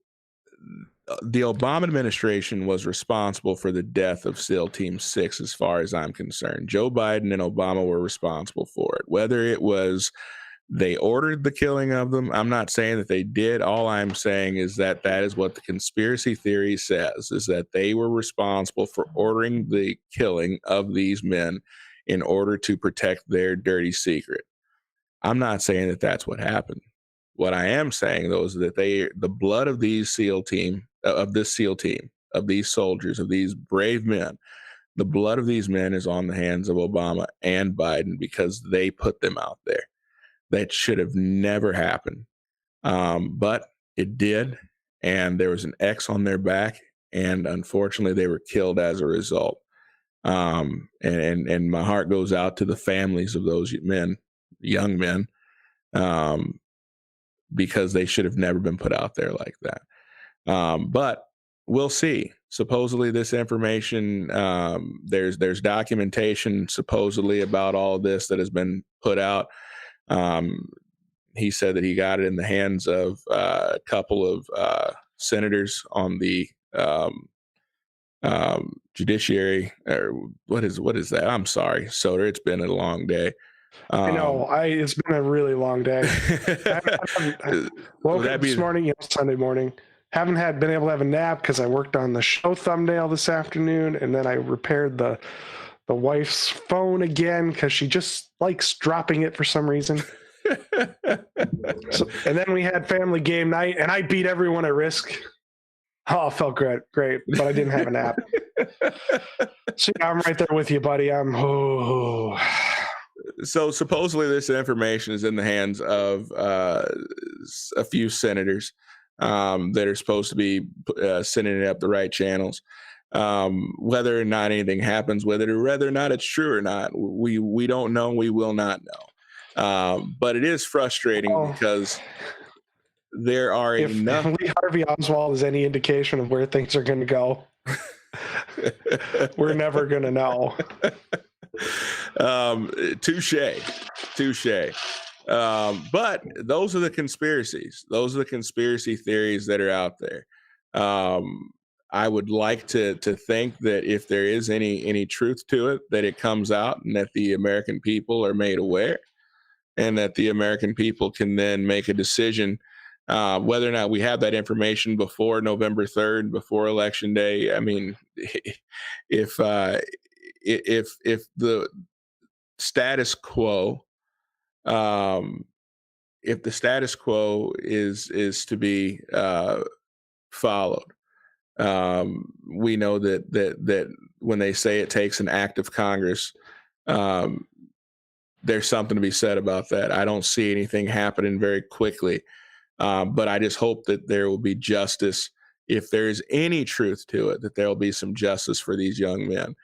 the Obama administration was responsible for the death of SEAL Team 6, as far as I'm concerned. Joe Biden and Obama were responsible for it. Whether it was they ordered the killing of them, I'm not saying that they did. All I'm saying is that is what the conspiracy theory says, is that they were responsible for ordering the killing of these men in order to protect their dirty secret. I'm not saying that that's what happened. What I am saying, though, is that the blood of these SEAL team, of this SEAL team, of these soldiers, of these brave men, the blood of these men is on the hands of Obama and Biden because they put them out there. That should have never happened. But it did. And there was an X on their back. And unfortunately, they were killed as a result. And my heart goes out to the families of those men, young men, because they should have never been put out there like that. But we'll see. Supposedly this information, there's documentation supposedly about all this that has been put out. He said that he got it in the hands of a couple of senators on the judiciary, or what is that? I'm sorry, Soder. It's been a long day. I know. It's been a really long day. I woke up this morning, Sunday morning. Haven't been able to have a nap because I worked on the show thumbnail this afternoon, and then I repaired the wife's phone again because she just likes dropping it for some reason. And then we had family game night, and I beat everyone at Risk. Oh, it felt great, but I didn't have a nap. So yeah, I'm right there with you, buddy. So supposedly this information is in the hands of a few senators that are supposed to be sending it up the right channels. Whether or not anything happens with it, or whether or not it's true or not, we don't know. We will not know. But it is frustrating because there are enough. If Lee Harvey Oswald is any indication of where things are going to go, we're never going to know. Touche. But those are the conspiracies. Those are the conspiracy theories that are out there. I would like to think that if there is any truth to it, that it comes out and that the American people are made aware, and that the American people can then make a decision whether or not we have that information before November 3rd, before Election Day. I mean, if the status quo, if the status quo is to be followed, we know that when they say it takes an act of Congress, there's something to be said about that. I don't see anything happening very quickly, but I just hope that there will be justice. If there's any truth to it, that there will be some justice for these young men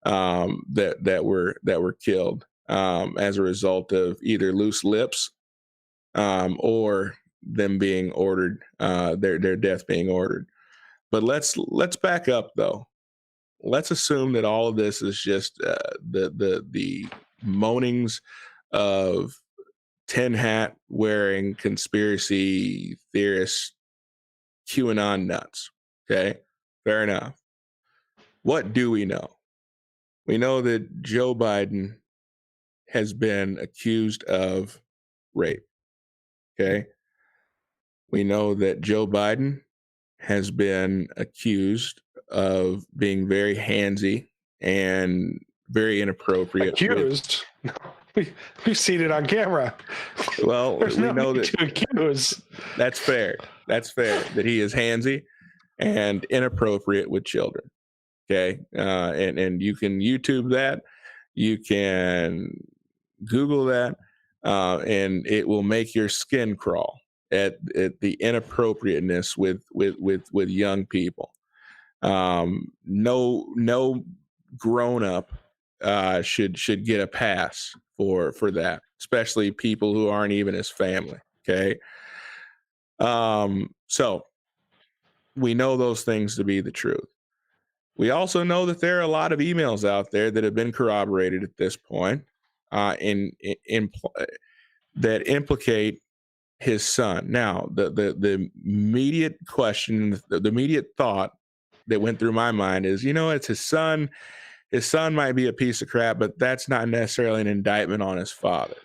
that were killed as a result of either loose lips or them being ordered, their death being ordered. But let's back up though. Let's assume that all of this is just the moanings of tin hat wearing conspiracy theorists, QAnon nuts. Okay, fair enough. What do we know? We know that Joe Biden has been accused of rape. Okay. We know that Joe Biden has been accused of being very handsy and very inappropriate. Accused? We've seen it on camera. Well, There's we no know need that to accuse. That's fair. That's fair that he is handsy and inappropriate with children. Okay. And you can YouTube that. You can Google that, and it will make your skin crawl at the inappropriateness with young people. No grown up should get a pass for that, especially people who aren't even his family. Okay. So we know those things to be the truth. We also know that there are a lot of emails out there that have been corroborated at this point, that implicate his son. Now, the immediate question, the immediate thought that went through my mind is, it's his son. His son might be a piece of crap, but that's not necessarily an indictment on his father.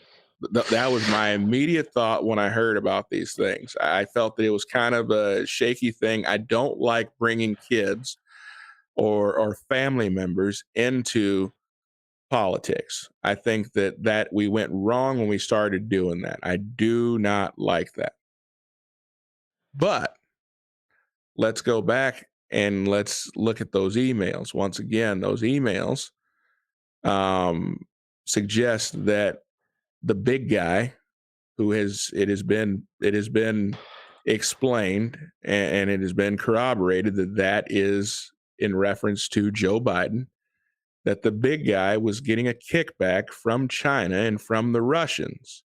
That was my immediate thought when I heard about these things. I felt that it was kind of a shaky thing. I don't like bringing kids or family members into politics. I think that we went wrong when we started doing that. I do not like that. But let's go back and let's look at those emails. Once again, those emails suggest that the big guy it has been explained and it has been corroborated that is in reference to Joe Biden, that the big guy was getting a kickback from China and from the Russians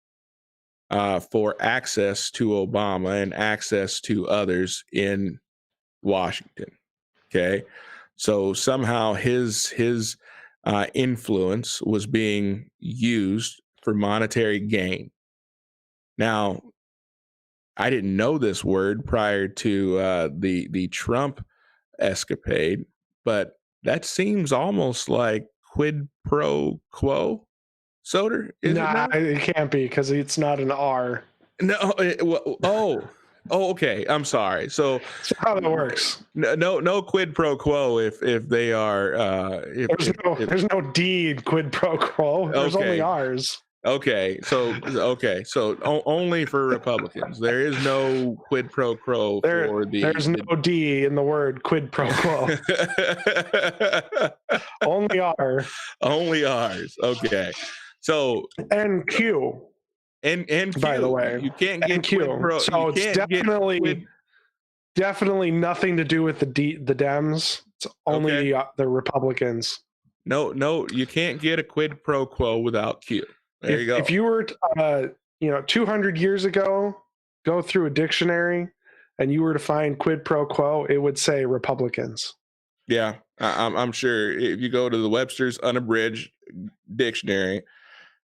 for access to Obama and access to others in Washington. Okay. So somehow his influence was being used for monetary gain. Now, I didn't know this word prior to the Trump escapade, but that seems almost like quid pro quo. Soder, is it Nah, not? it can't be because it's not an R. No. Okay. I'm sorry. So, That's how that works. no quid pro quo if they are There's no D in quid pro quo. There's only okay. R's. Okay, so only for Republicans. There is no quid pro quo for There's no D in the word quid pro quo. Only R. Only ours. Okay, so and Q. And Q, by the way, you can't get and Q. quid pro. So it's definitely nothing to do with the Dems. It's only the Republicans. No, you can't get a quid pro quo without Q. There you go. If you were, 200 years ago, go through a dictionary, and you were to find quid pro quo, it would say Republicans. Yeah, I'm sure if you go to the Webster's Unabridged Dictionary,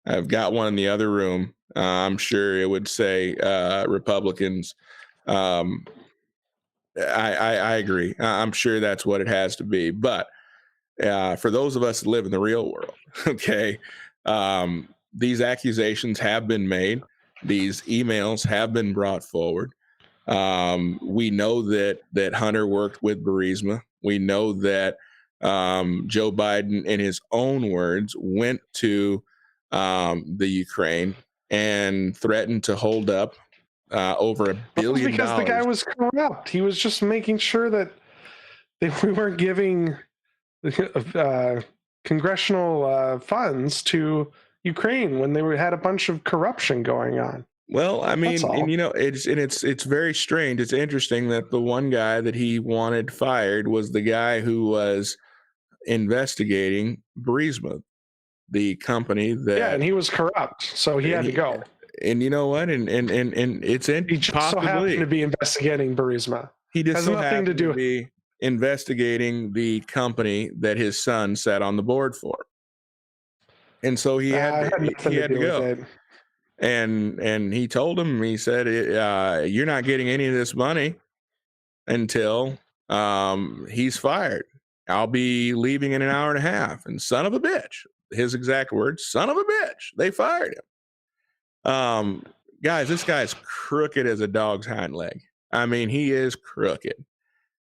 I've got one in the other room. I'm sure it would say Republicans. I agree. I'm sure that's what it has to be. But for those of us that live in the real world, okay, these accusations have been made. These emails have been brought forward. We know that Hunter worked with Burisma. We know that Joe Biden, in his own words, went to the Ukraine and threatened to hold up over $1 billion. Because the guy was corrupt. He was just making sure that we weren't giving congressional funds to Ukraine when they had a bunch of corruption going on. Well, I mean, and it's very strange. It's interesting that the one guy that he wanted fired was the guy who was investigating Burisma, the company that and he was corrupt, so he had to go. And you know what? And it's he just so happened to be investigating Burisma. He just has nothing to do with be investigating the company that his son sat on the board for, and so he had to go. And he told him, he said, you're not getting any of this money until he's fired. I'll be leaving in an hour and a half. And son of a bitch, his exact words, son of a bitch, they fired him. Guys, this guy's crooked as a dog's hind leg. I mean, he is crooked.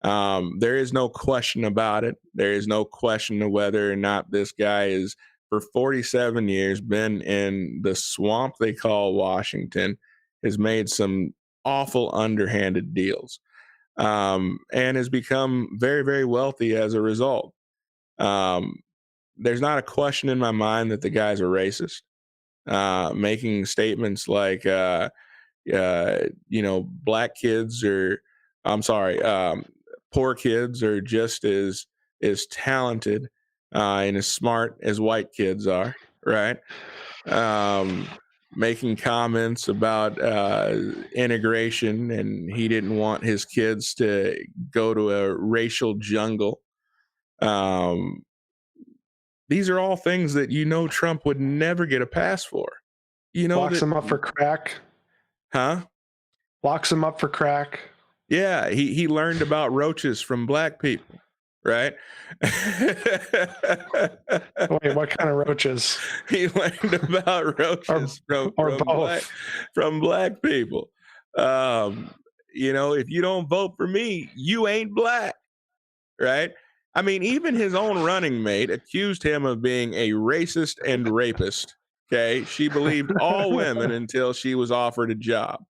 There is no question about it. There is no question of whether or not this guy is, for 47 years, been in the swamp they call Washington, has made some awful underhanded deals, and has become very, very wealthy as a result. There's not a question in my mind that the guy's a racist, making statements like, black kids are, poor kids are just as talented and as smart as white kids are, right? Making comments about integration, and he didn't want his kids to go to a racial jungle. These are all things that Trump would never get a pass for. Locks him up for crack. Huh? Locks him up for crack. Yeah, he learned about roaches from black people, right? Wait, what kind of roaches? He learned about roaches from black people. If you don't vote for me, you ain't black, right? I mean, even his own running mate accused him of being a racist and rapist. Okay, she believed all women until she was offered a job.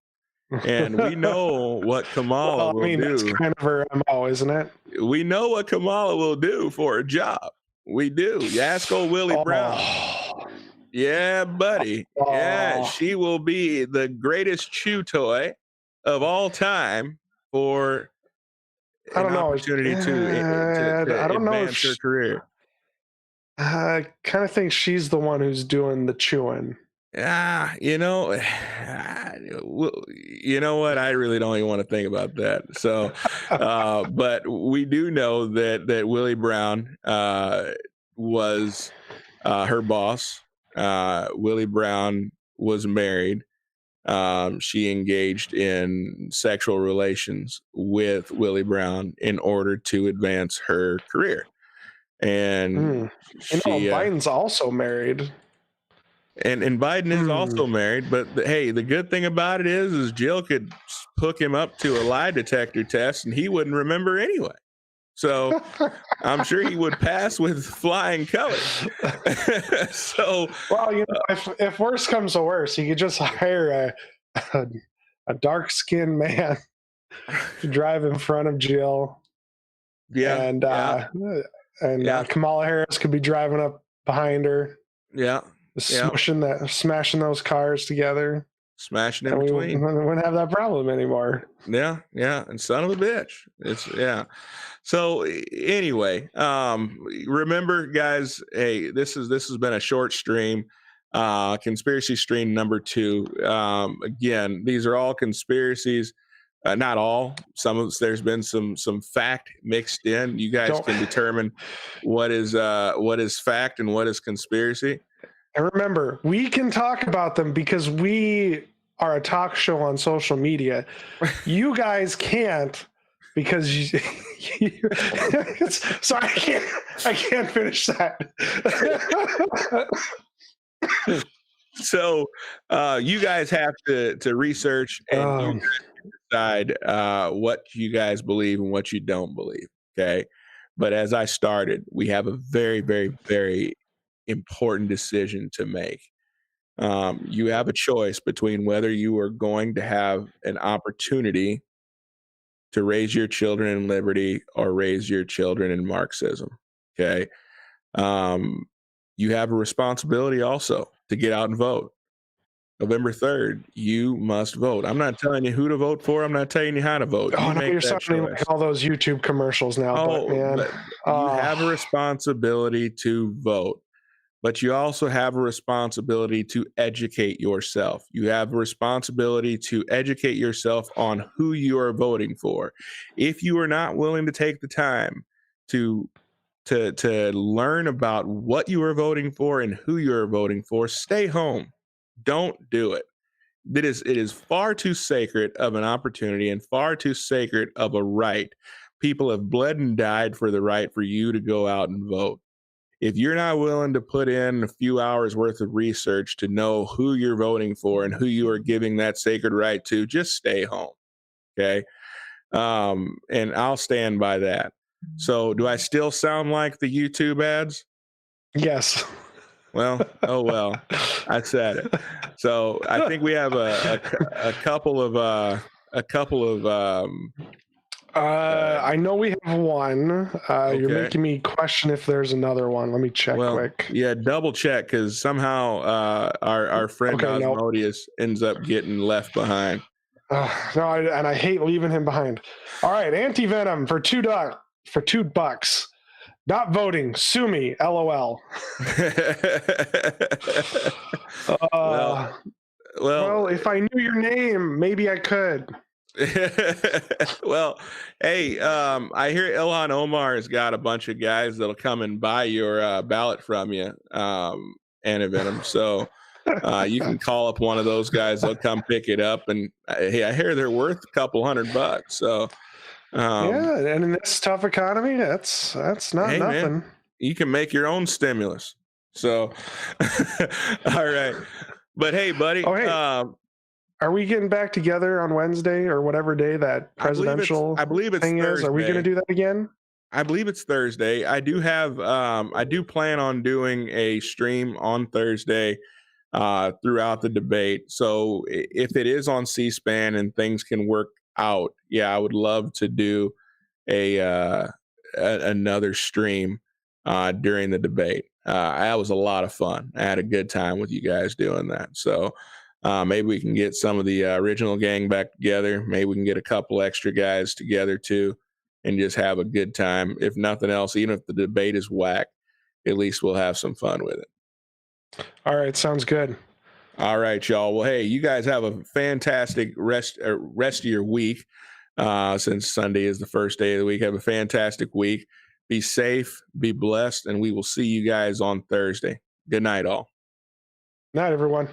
And we know what Kamala will do. That's kind of her MO, isn't it? We know what Kamala will do for a job. We do. You ask old Willie Brown. Yeah, buddy. Yeah, she will be the greatest chew toy of all time for an opportunity to advance her career. I kind of think she's the one who's doing the chewing. You know what? I really don't even want to think about that. So, but we do know that Willie Brown was her boss. Willie Brown was married. she engaged in sexual relations with Willie Brown in order to advance her career. And she, Biden's also married. and Biden is also married, but hey, the good thing about it is Jill could hook him up to a lie detector test and he wouldn't remember anyway. So I'm sure he would pass with flying colors. So, well, if worse comes to worse, he could just hire a dark-skinned man to drive in front of Jill. Yeah, and Kamala Harris could be driving up behind her. Yeah, smashing those cars together. Smashing in between. We wouldn't have that problem anymore. Yeah, and son of a bitch. So anyway, remember, guys, hey, this has been a short stream. Conspiracy stream number 2. Again, these are all conspiracies. Not all. There's been some fact mixed in. You guys can determine what is fact and what is conspiracy. And remember, we can talk about them because we are a talk show on social media. You guys can't because sorry, I can't finish that. So you guys have to research and decide what you guys believe and what you don't believe. Okay. But as I started, we have a very, very, very important decision to make. You have a choice between whether you are going to have an opportunity to raise your children in liberty or raise your children in Marxism. Okay. You have a responsibility also to get out and vote. November 3rd, you must vote. I'm not telling you who to vote for. I'm not telling you how to vote. You're sounding like all those YouTube commercials now. But you have a responsibility to vote, but you also have a responsibility to educate yourself. You have a responsibility to educate yourself on who you are voting for. If you are not willing to take the time to learn about what you are voting for and who you are voting for, stay home. Don't do it. It is far too sacred of an opportunity and far too sacred of a right. People have bled and died for the right for you to go out and vote. If you're not willing to put in a few hours worth of research to know who you're voting for and who you are giving that sacred right to, just stay home. Okay. And I'll stand by that. So do I still sound like the YouTube ads? Yes. Well, oh well, I said it. So I think we have a couple of I know we have one. Okay. You're making me question if there's another one. Let me check quick. Yeah, double check because somehow our friend Osmodeus ends up getting left behind. I hate leaving him behind. All right, anti-venom for $2. Not voting. Sue me. LOL. Well, if I knew your name, maybe I could. Well, hey, I hear Ilhan Omar has got a bunch of guys that'll come and buy your ballot from you, anti-venom. So you can call up one of those guys. They'll come pick it up, and hey, I hear they're worth a couple $100. So. Yeah, and in this tough economy, that's not nothing. Man, you can make your own stimulus. So, all right. But hey, buddy. Oh, hey. Are we getting back together on Wednesday or whatever day that presidential I believe it's thing Thursday. is? Are we going to do that again? I believe it's Thursday. I do plan on doing a stream on Thursday throughout the debate. So if it is on C-SPAN and things can work out, yeah, I would love to do another stream during the debate. That was a lot of fun. I had a good time with you guys doing that. So maybe we can get some of the original gang back together. Maybe we can get a couple extra guys together too and just have a good time. If nothing else, even if the debate is whack, at least we'll have some fun with it. All right, sounds good. All right, y'all. Well, hey, you guys have a fantastic rest of your week. Since Sunday is the first day of the week, have a fantastic week. Be safe, be blessed, and we will see you guys on Thursday. Good night, all. Night, everyone.